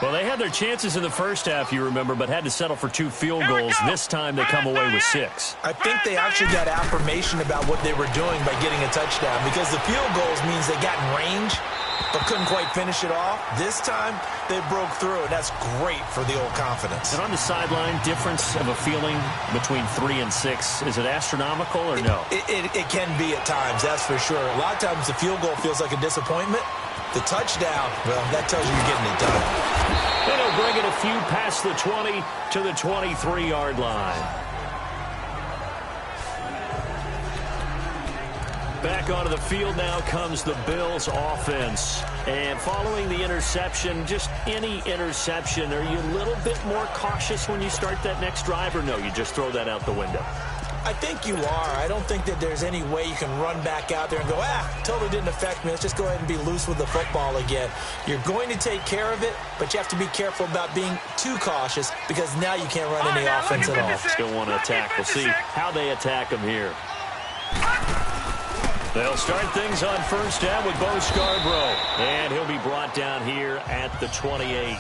Well, they had their chances in the first half, you remember, but had to settle for 2 field goals. This time they come away with 6. I think they actually got affirmation about what they were doing by getting a touchdown because the field goals means they got in range but couldn't quite finish it off. This time, they broke through, and that's great for the old confidence. And on the sideline, difference of a feeling between 3 and 6, is it astronomical or no? It can be at times, that's for sure. A lot of times the field goal feels like a disappointment. The touchdown, well, that tells you you're getting it done. And he'll bring it a few past the 20 to the 23-yard line. Back onto the field now comes the Bills offense. And following the interception, just any interception, are you a little bit more cautious when you start that next drive, or no, you just throw that out the window? I think you are. I don't think that there's any way you can run back out there and go, totally didn't affect me. Let's just go ahead and be loose with the football again. You're going to take care of it, but you have to be careful about being too cautious because now you can't run any offense at all. Still want to attack. We'll see how they attack them here. They'll start things on first down with Bo Scarborough. And he'll be brought down here at the 28.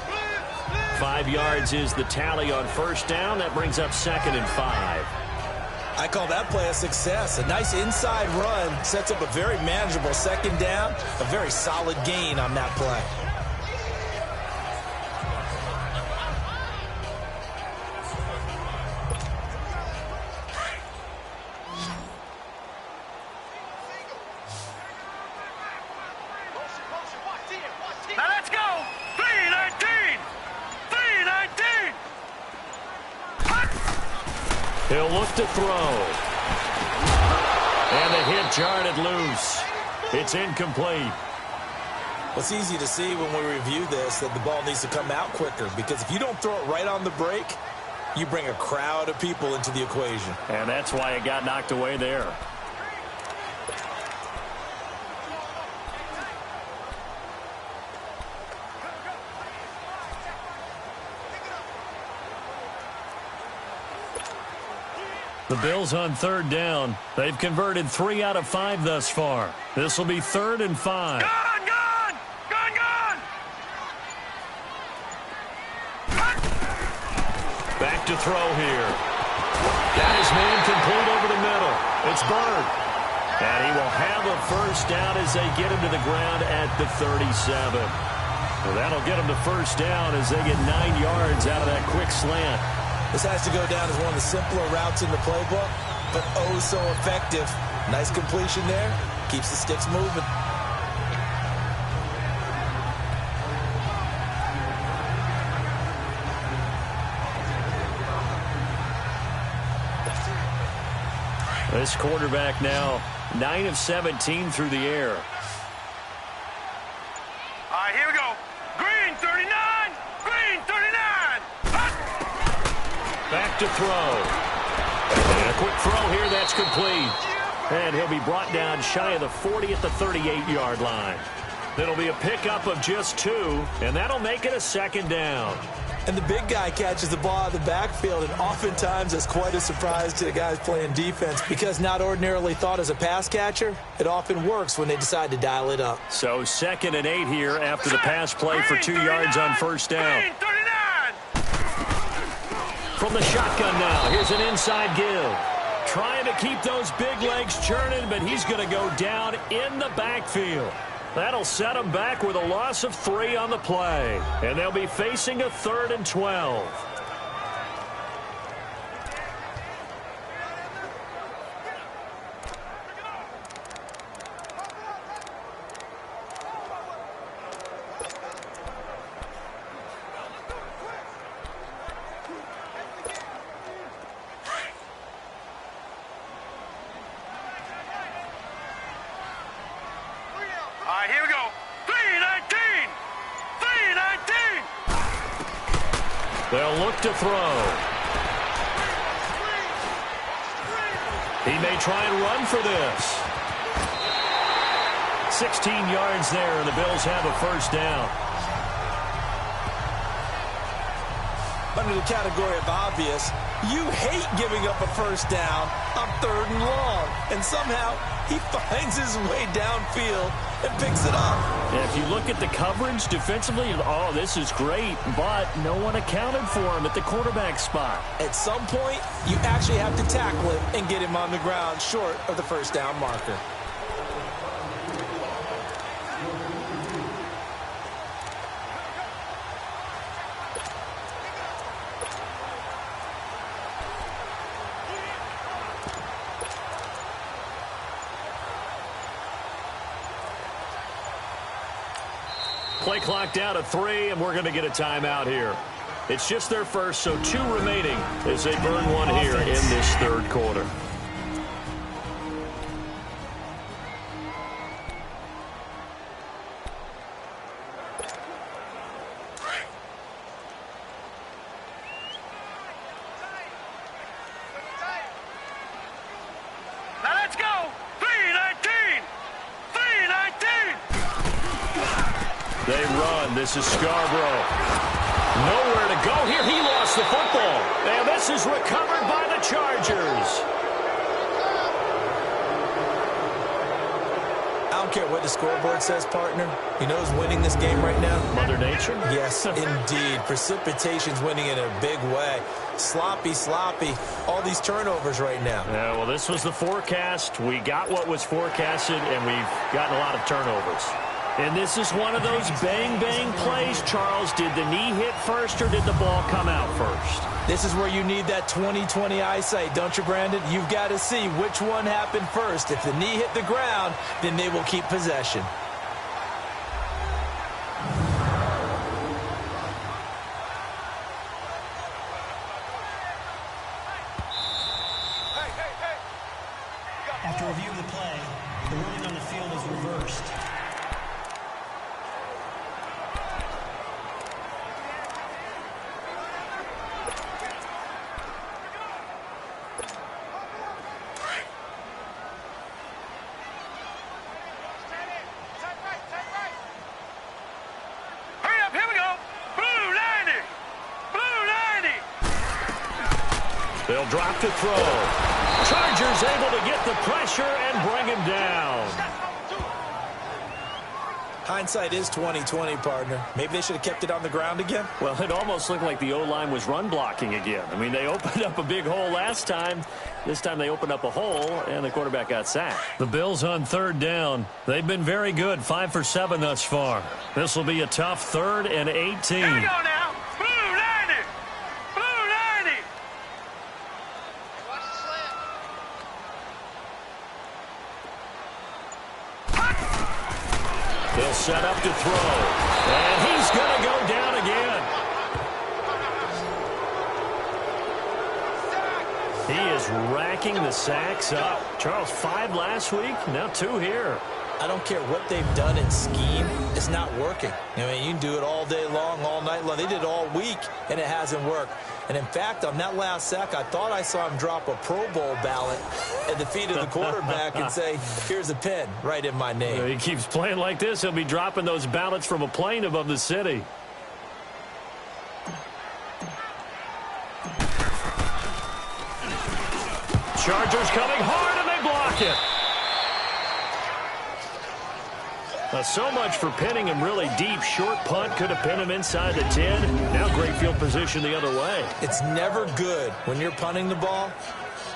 5 yards is the tally on first down. That brings up 2nd and 5. I call that play a success. A nice inside run sets up a very manageable 2nd down. A very solid gain on that play. Now let's go. 3-19. 3-19. He'll look to throw. And the hit jarred it loose. It's incomplete. It's easy to see when we review this that the ball needs to come out quicker because if you don't throw it right on the break, you bring a crowd of people into the equation. And that's why it got knocked away there. The Bills on 3rd down. They've converted 3 out of 5 thus far. This will be 3rd and 5. Gone! Back to throw here. Got his man complete over the middle. It's Bird. And he will have a first down as they get him to the ground at the 37. Well, that'll get him to first down as they get 9 yards out of that quick slant. This has to go down as one of the simpler routes in the playbook, but oh so effective. Nice completion there. Keeps the sticks moving. This quarterback now 9 of 17 through the air. All right, here we go. Green 39. Green 39. Back to throw. And a quick throw here, that's complete. And he'll be brought down shy of the 40 at the 38-yard line. That'll be a pickup of just 2, and that'll make it a 2nd down. And the big guy catches the ball out of the backfield, and oftentimes that's quite a surprise to the guys playing defense because not ordinarily thought as a pass catcher, it often works when they decide to dial it up. So 2nd and 8 here after the pass play for 2 yards on first down. Green 39. From the shotgun now, here's an inside give. Trying to keep those big legs churning, but he's going to go down in the backfield. That'll set them back with a loss of 3 on the play. And they'll be facing a 3rd and 12. All right, here we go. 3-19. 3-19. They'll look to throw. He may try and run for this. 16 yards there, and the Bills have a first down. Under the category of obvious, you hate giving up a first down on 3rd and long. And somehow he finds his way downfield and picks it up. And if you look at the coverage defensively, oh, this is great, but no one accounted for him at the quarterback spot. At some point, you actually have to tackle him and get him on the ground short of the first down marker. Play clock down to 3, and we're going to get a timeout here. It's just their first, so 2 remaining as they burn one here in this 3rd quarter. run. This is Scarborough. Nowhere to go here. He lost the football. And this is recovered by the Chargers. I don't care what the scoreboard says, partner. You know who's winning this game right now? Mother Nature? Yes, indeed. Precipitation's winning in a big way. Sloppy. All these turnovers right now. Yeah, well, this was the forecast. We got what was forecasted, and we've gotten a lot of turnovers. And this is one of those bang-bang plays, Charles. Did the knee hit first, or did the ball come out first? This is where you need that 20/20 eyesight, don't you, Brandon? You've got to see which one happened first. If the knee hit the ground, then they will keep possession. After review of the play, the ruling on the field is reversed. Hurry up, here we go. Blue 90. Blue 90. They'll drop to throw. Chargers able to get the pressure and bring him down. Hindsight is 20/20, partner. Maybe they should have kept it on the ground again. Well, it almost looked like the O-line was run blocking again. I mean, they opened up a big hole last time. This time they opened up a hole, and the quarterback got sacked. The Bills on third down. They've been very good, 5 for 7 thus far. This will be a tough 3rd and 18. Here we go now. Blue 90. Blue 90. Watch the slant. They'll set up to throw. And he's going to go down again. He is racking the sacks up. Charles, 5 last week, now 2 here. I don't care what they've done in scheme. It's not working. I mean, you can do it all day long, all night long. They did it all week, and it hasn't worked. And, in fact, on that last sack, I thought I saw him drop a Pro Bowl ballot at the feet of the quarterback and say, here's a pin right in my name. He keeps playing like this. He'll be dropping those ballots from a plane above the city. Chargers coming hard, and they block it. Now, so much for pinning him really deep. Short punt could have pinned him inside the 10. Now great field position the other way. It's never good when you're punting the ball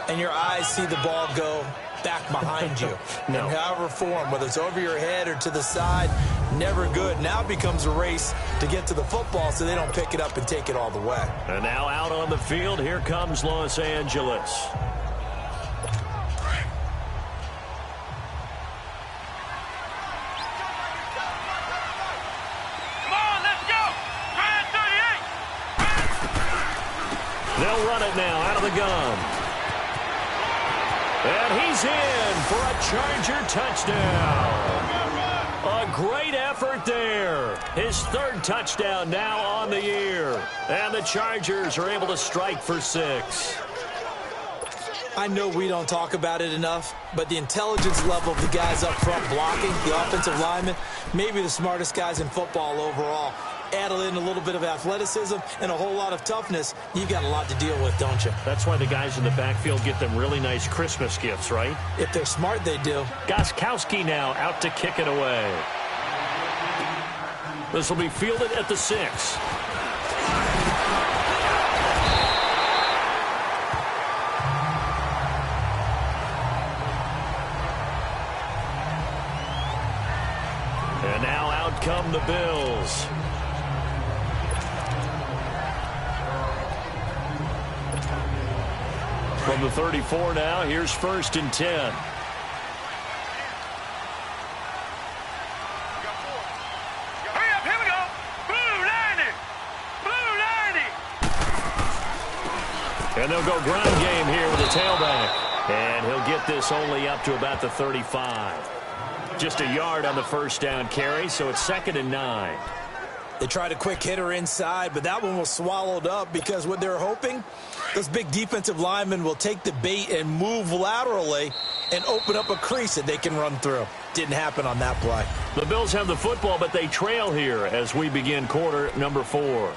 and your eyes see the ball go back behind you. No. In however form, whether it's over your head or to the side, never good. Now it becomes a race to get to the football so they don't pick it up and take it all the way. And now out on the field, here comes Los Angeles. They'll run it now out of the gun. And he's in for a Charger touchdown. A great effort there. His 3rd touchdown now on the year. And the Chargers are able to strike for 6. I know we don't talk about it enough, but the intelligence level of the guys up front blocking, the offensive linemen, maybe the smartest guys in football overall. Add in a little bit of athleticism and a whole lot of toughness, you've got a lot to deal with, don't you? That's why the guys in the backfield get them really nice Christmas gifts, right? If they're smart, they do. Gostkowski now out to kick it away. This will be fielded at the 6. And now out come the Bills. From the 34 now, here's 1st and 10. Hurry up, here we go. Blue 90. Blue 90. And they'll go ground game here with a tailback. And he'll get this only up to about the 35. Just a yard on the 1st down carry, so it's 2nd and 9. They tried a quick hitter inside, but that one was swallowed up because what they're hoping, those big defensive linemen will take the bait and move laterally and open up a crease that they can run through. Didn't happen on that play. The Bills have the football, but they trail here as we begin quarter number 4.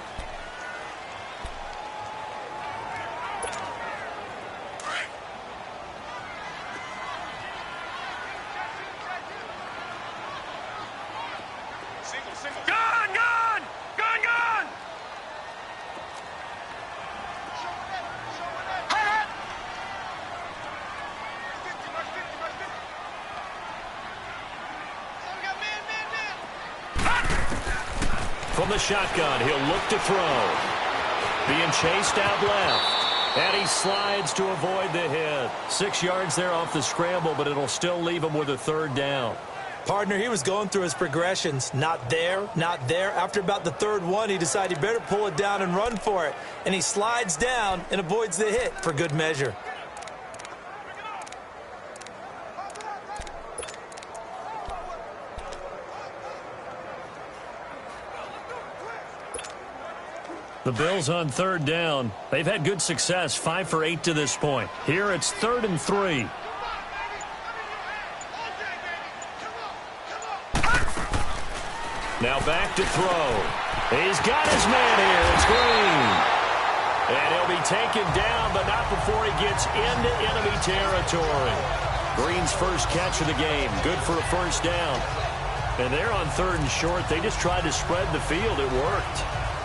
From the shotgun, he'll look to throw. Being chased out left. And he slides to avoid the hit. 6 yards there off the scramble, but it'll still leave him with a 3rd down. Partner, he was going through his progressions. Not there, not there. After about the 3rd one, he decided he better pull it down and run for it. And he slides down and avoids the hit for good measure. The Bills on 3rd down. They've had good success, 5 for 8 to this point. Here it's 3rd and 3. Now back to throw. He's got his man here. It's Green. And he'll be taken down, but not before he gets into enemy territory. Green's first catch of the game. Good for a 1st down. And they're on 3rd and short. They just tried to spread the field. It worked.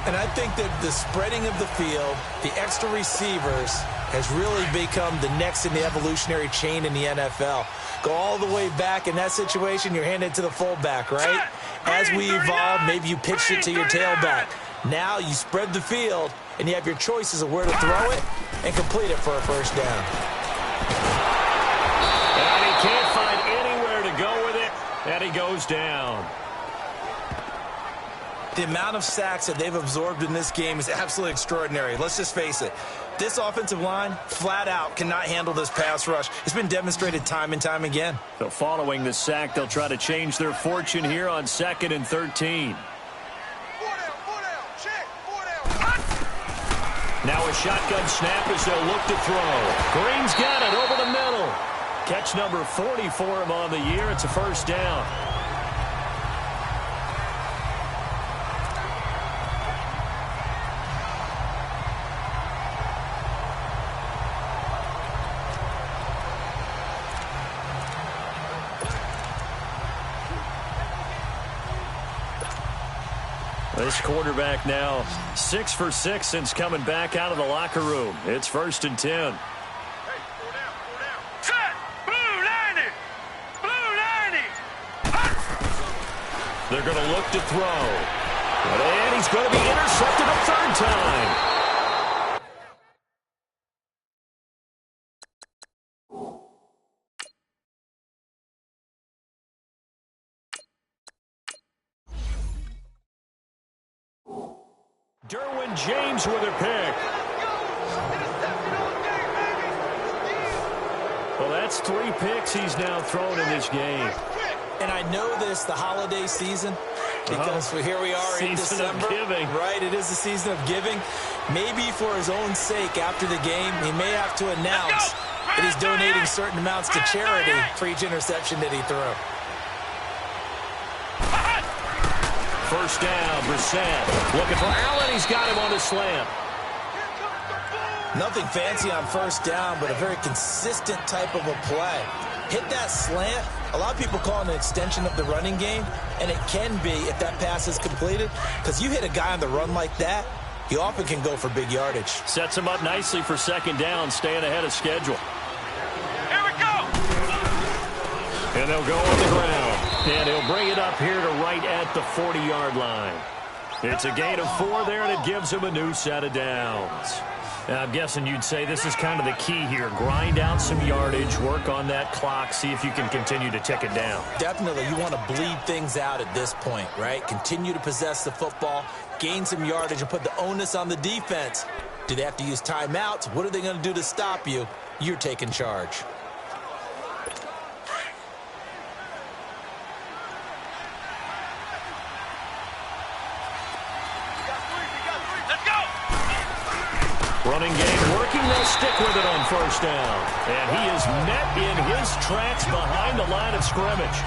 And I think that the spreading of the field, the extra receivers, has really become the next in the evolutionary chain in the NFL. Go all the way back in that situation, you're handed to the fullback, right? As we evolve, maybe you pitched it to your tailback. Now you spread the field, and you have your choices of where to throw it and complete it for a 1st down. And he can't find anywhere to go with it, and he goes down. The amount of sacks that they've absorbed in this game is absolutely extraordinary. Let's just face it. This offensive line, flat out, cannot handle this pass rush. It's been demonstrated time and time again. So following the sack, they'll try to change their fortune here on 2nd and 13. Now a shotgun snap as they'll look to throw. Green's got it over the middle. Catch number 40 for him on the year. It's a 1st down. This quarterback now 6 for 6 since coming back out of the locker room. It's 1st and 10. Set! Blue 90! Blue 90! They're going to look to throw. And he's going to be intercepted a 3rd time. Derwin James with a pick. Well, that's 3 picks he's now thrown in this game. And I know this, the holiday season, because here we are in December. Season of giving. Right, it is the season of giving. Maybe for his own sake after the game, he may have to announce that he's donating certain amounts to charity for each interception that he threw. 1st down, Brissett looking for Allen. He's got him on the slant. Nothing fancy on 1st down, but a very consistent type of a play. Hit that slant. A lot of people call it an extension of the running game, and it can be if that pass is completed, because you hit a guy on the run like that, he often can go for big yardage. Sets him up nicely for 2nd down, staying ahead of schedule. Here we go! And they'll go on the ground. And he'll bring it up here to right at the 40-yard line. It's a gain of 4 there, and it gives him a new set of downs. Now, I'm guessing you'd say this is kind of the key here. Grind out some yardage, work on that clock, see if you can continue to tick it down. Definitely. You want to bleed things out at this point, right? Continue to possess the football, gain some yardage, and put the onus on the defense. Do they have to use timeouts? What are they going to do to stop you? You're taking charge. Running game working. They'll stick with it on first down. And he is met in his tracks behind the line of scrimmage.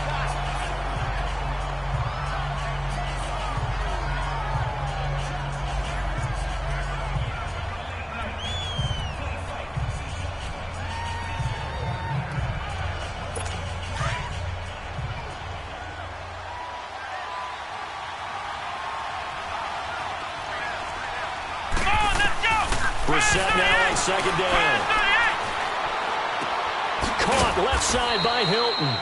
Set now on second down. Caught left side by Hilton.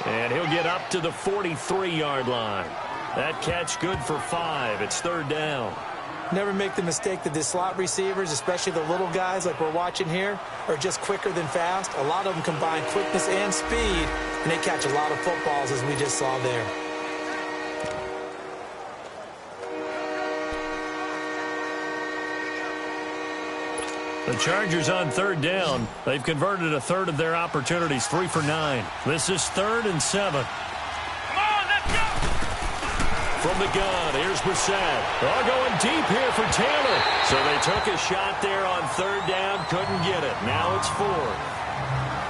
And he'll get up to the 43-yard line. That catch good for 5. It's third down. Never make the mistake that the slot receivers, especially the little guys like we're watching here, are just quicker than fast. A lot of them combine quickness and speed, and they catch a lot of footballs, as we just saw there. The Chargers on third down. They've converted a third of their opportunities, 3 for 9. This is 3rd and 7. Come on, let's go. From the gun, here's Brissett. Oh, going deep here for Taylor. So they took a shot there on third down, couldn't get it. Now it's 4.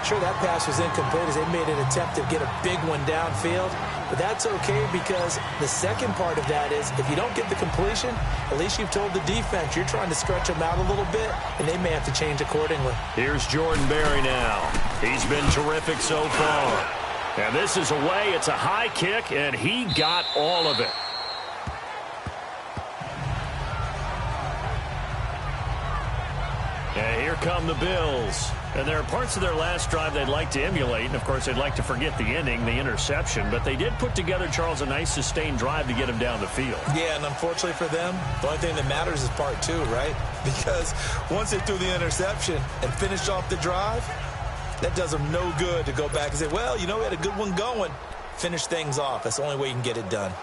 Sure, that pass was incomplete as they made an attempt to get a big one downfield. But that's okay because the second part of that is if you don't get the completion, at least you've told the defense you're trying to stretch them out a little bit, and they may have to change accordingly. Here's Jordan Berry now. He's been terrific so far. And this is away. It's a high kick, and he got all of it. And here come the Bills. And there are parts of their last drive they'd like to emulate. And, of course, they'd like to forget the ending, the interception. But they did put together, Charles, a nice sustained drive to get him down the field. Yeah, and unfortunately for them, the only thing that matters is part 2, right? Because once they threw the interception and finished off the drive, that does them no good to go back and say, well, you know, we had a good one going. Finish things off. That's the only way you can get it done.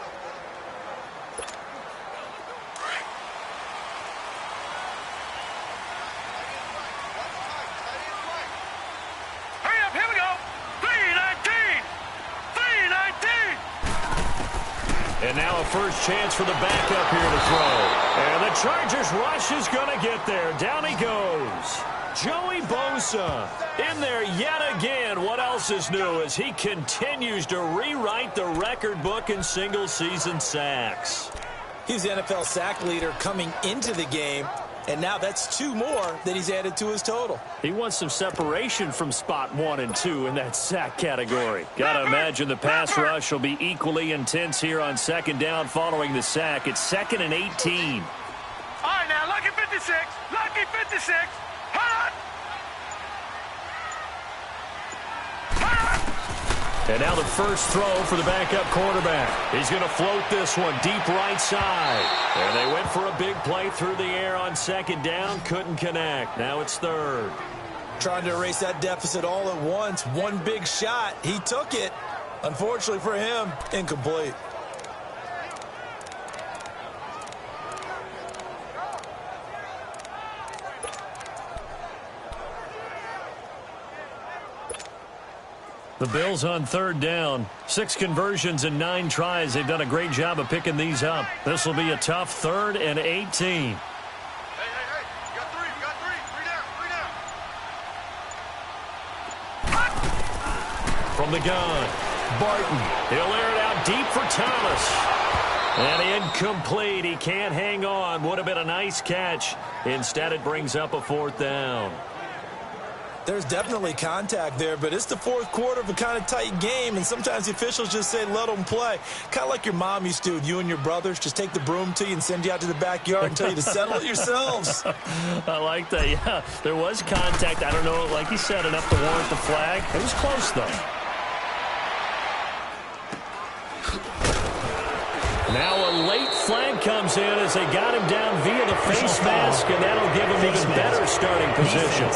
And now a first chance for the backup here to throw. And the Chargers rush is going to get there. Down he goes. Joey Bosa in there yet again. What else is new as he continues to rewrite the record book in single-season sacks. He's the NFL sack leader coming into the game, and now that's 2 more that he's added to his total. He wants some separation from spot 1 and 2 in that sack category. Got to imagine the pass rush will be equally intense here on second down following the sack. It's 2nd and 18. All right, now, lucky 56. Lucky 56. Hold on. And now the first throw for the backup quarterback. He's going to float this one deep right side. And they went for a big play through the air on second down. Couldn't connect. Now it's 3rd. Trying to erase that deficit all at once. One big shot. He took it. Unfortunately for him, incomplete. The Bills on third down. 6 conversions and 9 tries. They've done a great job of picking these up. This will be a tough 3rd and 18. Hey, you got 3, you got 3. 3 down. From the gun, Barton. He'll air it out deep for Thomas. And incomplete. He can't hang on. Would have been a nice catch. Instead, it brings up a 4th down. There's definitely contact there, but it's the 4th quarter of a kind of tight game, and sometimes the officials just say, let them play. Kind of like your mom used to, you and your brothers, just take the broom to you and send you out to the backyard and tell you to settle it yourselves. I like that, yeah. There was contact. I don't know, like you said, enough to warrant the flag. It was close, though. Now a late flag comes in as they got him down via the face mask, and that'll give him even better starting position.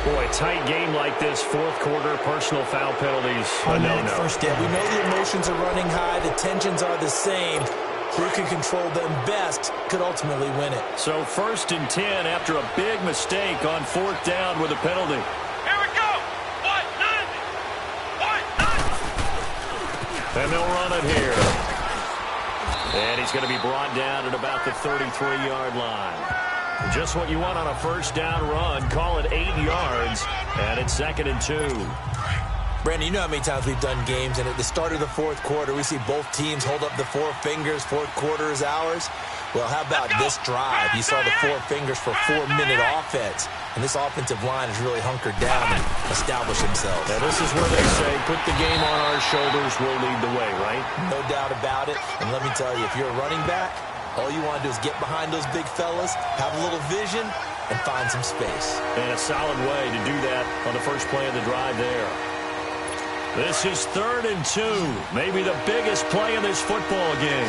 Boy, tight game like this, 4th quarter, personal foul penalties. No. First down. We know the emotions are running high. The tensions are the same. Who can control them best could ultimately win it. So 1st and 10 after a big mistake on 4th down with a penalty. Here we go. 1-9. And they'll run it here. And he's going to be brought down at about the 33-yard line. Just what you want on a first down run. Call it 8 yards, and it's 2nd and 2. Brandon, you know how many times we've done games, and at the start of the fourth quarter, we see both teams hold up the 4 fingers, fourth quarter is ours. Well, how about this drive? You saw the 4 fingers for 4-minute offense, and this offensive line has really hunkered down and established themselves. Now, this is where they say, put the game on our shoulders, we'll lead the way, right? No doubt about it, and let me tell you, if you're a running back, all you want to do is get behind those big fellas, have a little vision, and find some space. And a solid way to do that on the first play of the drive there. This is 3rd and 2, maybe the biggest play in this football game.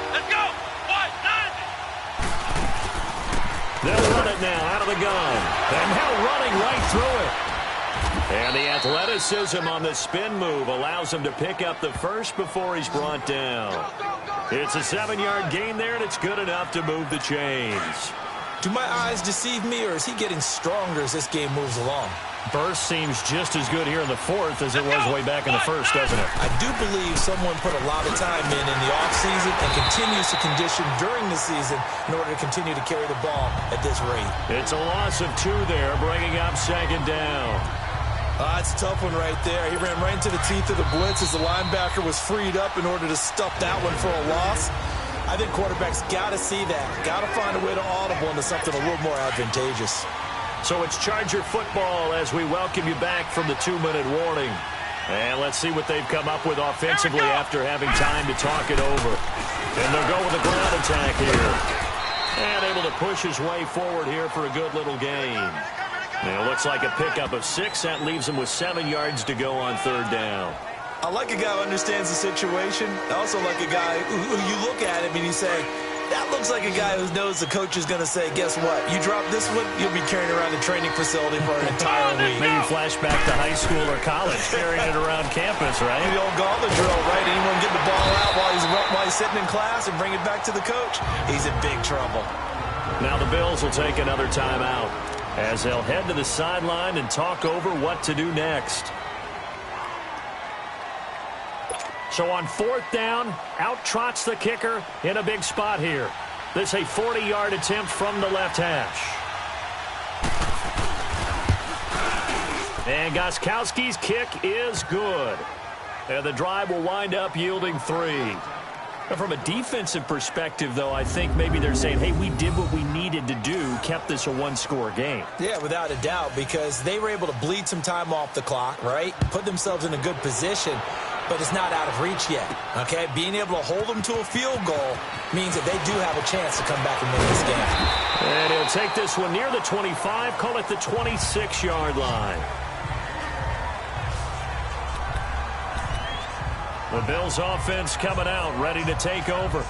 Let's go! What? 90! They'll run it now out of the gun. And now running right through it. And the athleticism on the spin move allows him to pick up the first before he's brought down. It's a 7-yard gain there, and it's good enough to move the chains. Do my eyes deceive me, or is he getting stronger as this game moves along? Burst seems just as good here in the 4th as it was way back in the 1st, doesn't it? I do believe someone put a lot of time in the offseason and continues to condition during the season in order to continue to carry the ball at this rate. It's a loss of 2 there, bringing up 2nd down. That's a tough one right there. He ran right into the teeth of the blitz as the linebacker was freed up in order to stuff that one for a loss. I think quarterbacks got to see that. Got to find a way to audible into something a little more advantageous. So it's Charger football as we welcome you back from the 2-minute warning. And let's see what they've come up with offensively after having time to talk it over. And they'll go with a ground attack here. And able to push his way forward here for a good little gain. Now it looks like a pickup of 6. That leaves him with 7 yards to go on 3rd down. I like a guy who understands the situation. I also like a guy who you look at him and you say, that looks like a guy who knows the coach is going to say, guess what? You drop this one, you'll be carrying around the training facility for an entire week. Maybe flashback to high school or college, carrying it around campus, right? The old gauntlet drill, right? Anyone get the ball out while he's sitting in class and bring it back to the coach? He's in big trouble. Now the Bills will take another timeout as they'll head to the sideline and talk over what to do next. So on 4th down, out trots the kicker in a big spot here. This a 40-yard attempt from the left hash. And Gostkowski's kick is good. And the drive will wind up yielding 3. Now from a defensive perspective, though, I think maybe they're saying, hey, we did what we needed to do, kept this a 1-score game. Yeah, without a doubt, because they were able to bleed some time off the clock, right? Put themselves in a good position. But it's not out of reach yet, okay? Being able to hold them to a field goal means that they do have a chance to come back and win this game. And he'll take this one near the 25, call it the 26-yard line. The Bills offense coming out, ready to take over.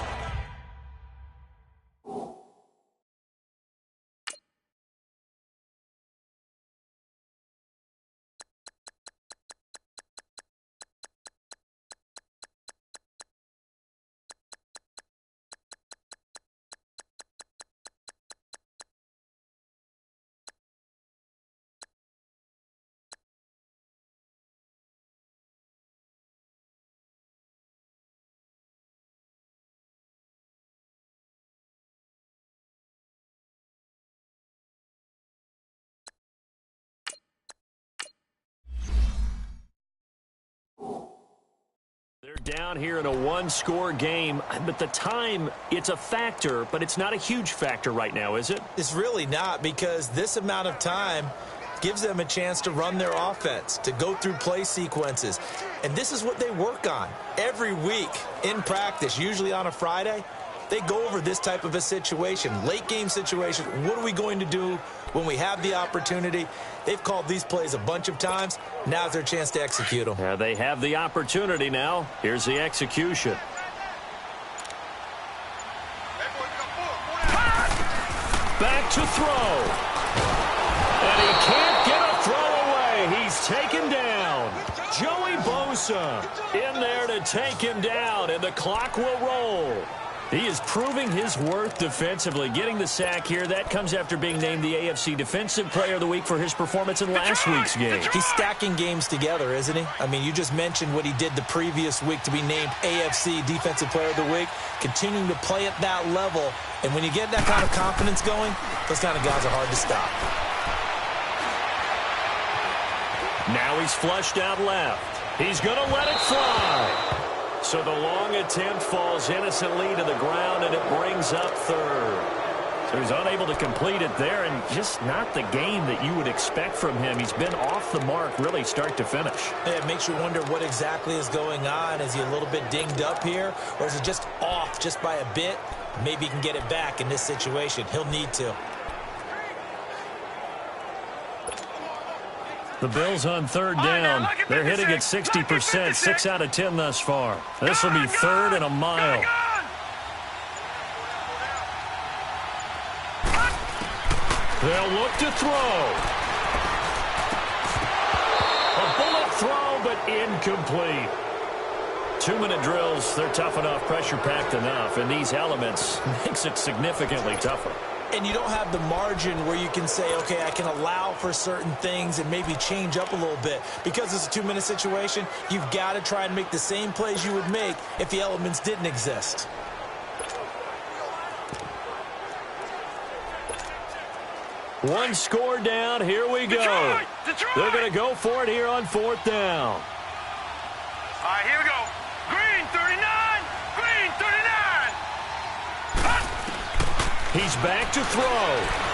They're down here in a 1-score game, but the time, it's a factor, but it's not a huge factor right now, is it? It's really not, because this amount of time gives them a chance to run their offense, to go through play sequences. And this is what they work on every week in practice, usually on a Friday. They go over this type of a situation, late game situation. What are we going to do when we have the opportunity? They've called these plays a bunch of times. Now's their chance to execute them. Yeah, they have the opportunity now. Here's the execution. Back to throw. And he can't get a throw away. He's taken down. Joey Bosa in there to take him down, and the clock will roll. He is proving his worth defensively. Getting the sack here, that comes after being named the AFC Defensive Player of the Week for his performance in last week's game. He's stacking games together, isn't he? I mean, you just mentioned what he did the previous week to be named AFC Defensive Player of the Week. Continuing to play at that level, and when you get that kind of confidence going, those kind of guys are hard to stop. Now he's flushed out left. He's going to let it fly. So the long attempt falls innocently to the ground, and it brings up third. So he's unable to complete it there, and just not the game that you would expect from him. He's been off the mark really start to finish. Yeah, it makes you wonder what exactly is going on. Is he a little bit dinged up here, or is it just off just by a bit? Maybe he can get it back in this situation. He'll need to. The Bills on third down. They're hitting at 60%, 6 out of 10 thus far. This will be third and a mile. They'll look to throw. A bullet throw, but incomplete. 2-minute drills, they're tough enough, pressure-packed enough, and these elements makes it significantly tougher. And you don't have the margin where you can say, okay, I can allow for certain things and maybe change up a little bit. Because it's a 2-minute situation, you've got to try and make the same plays you would make if the elements didn't exist. One score down, here we go. Detroit! They're going to go for it here on fourth down. All right, here we go. Green 39, green 39. He's back to throw.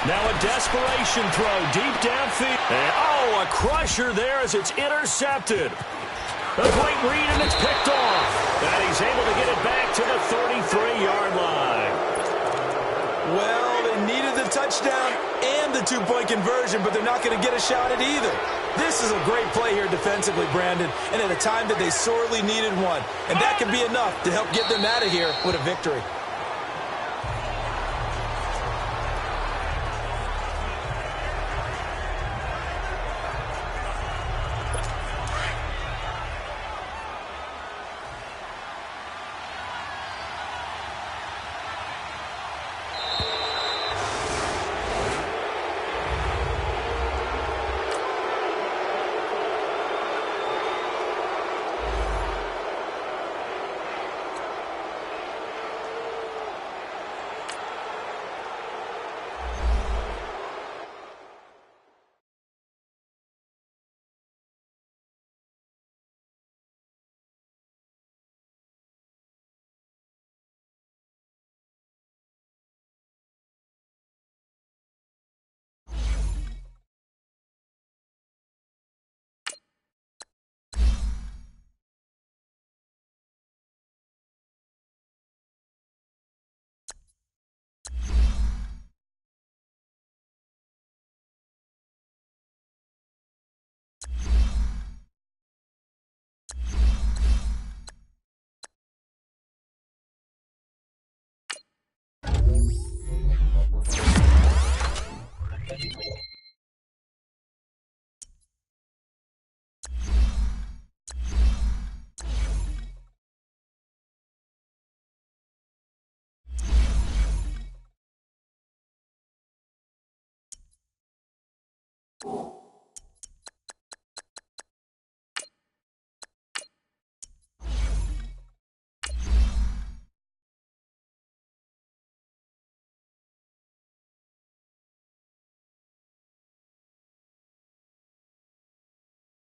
Now a desperation throw deep downfield. And, oh, a crusher there as it's intercepted. A great read, and it's picked off. And he's able to get it back to the 33-yard line. Well, they needed the touchdown and the 2-point conversion, but they're not going to get a shot at either. This is a great play here defensively, Brandon, and at a time that they sorely needed one. And that could be enough to help get them out of here with a victory. You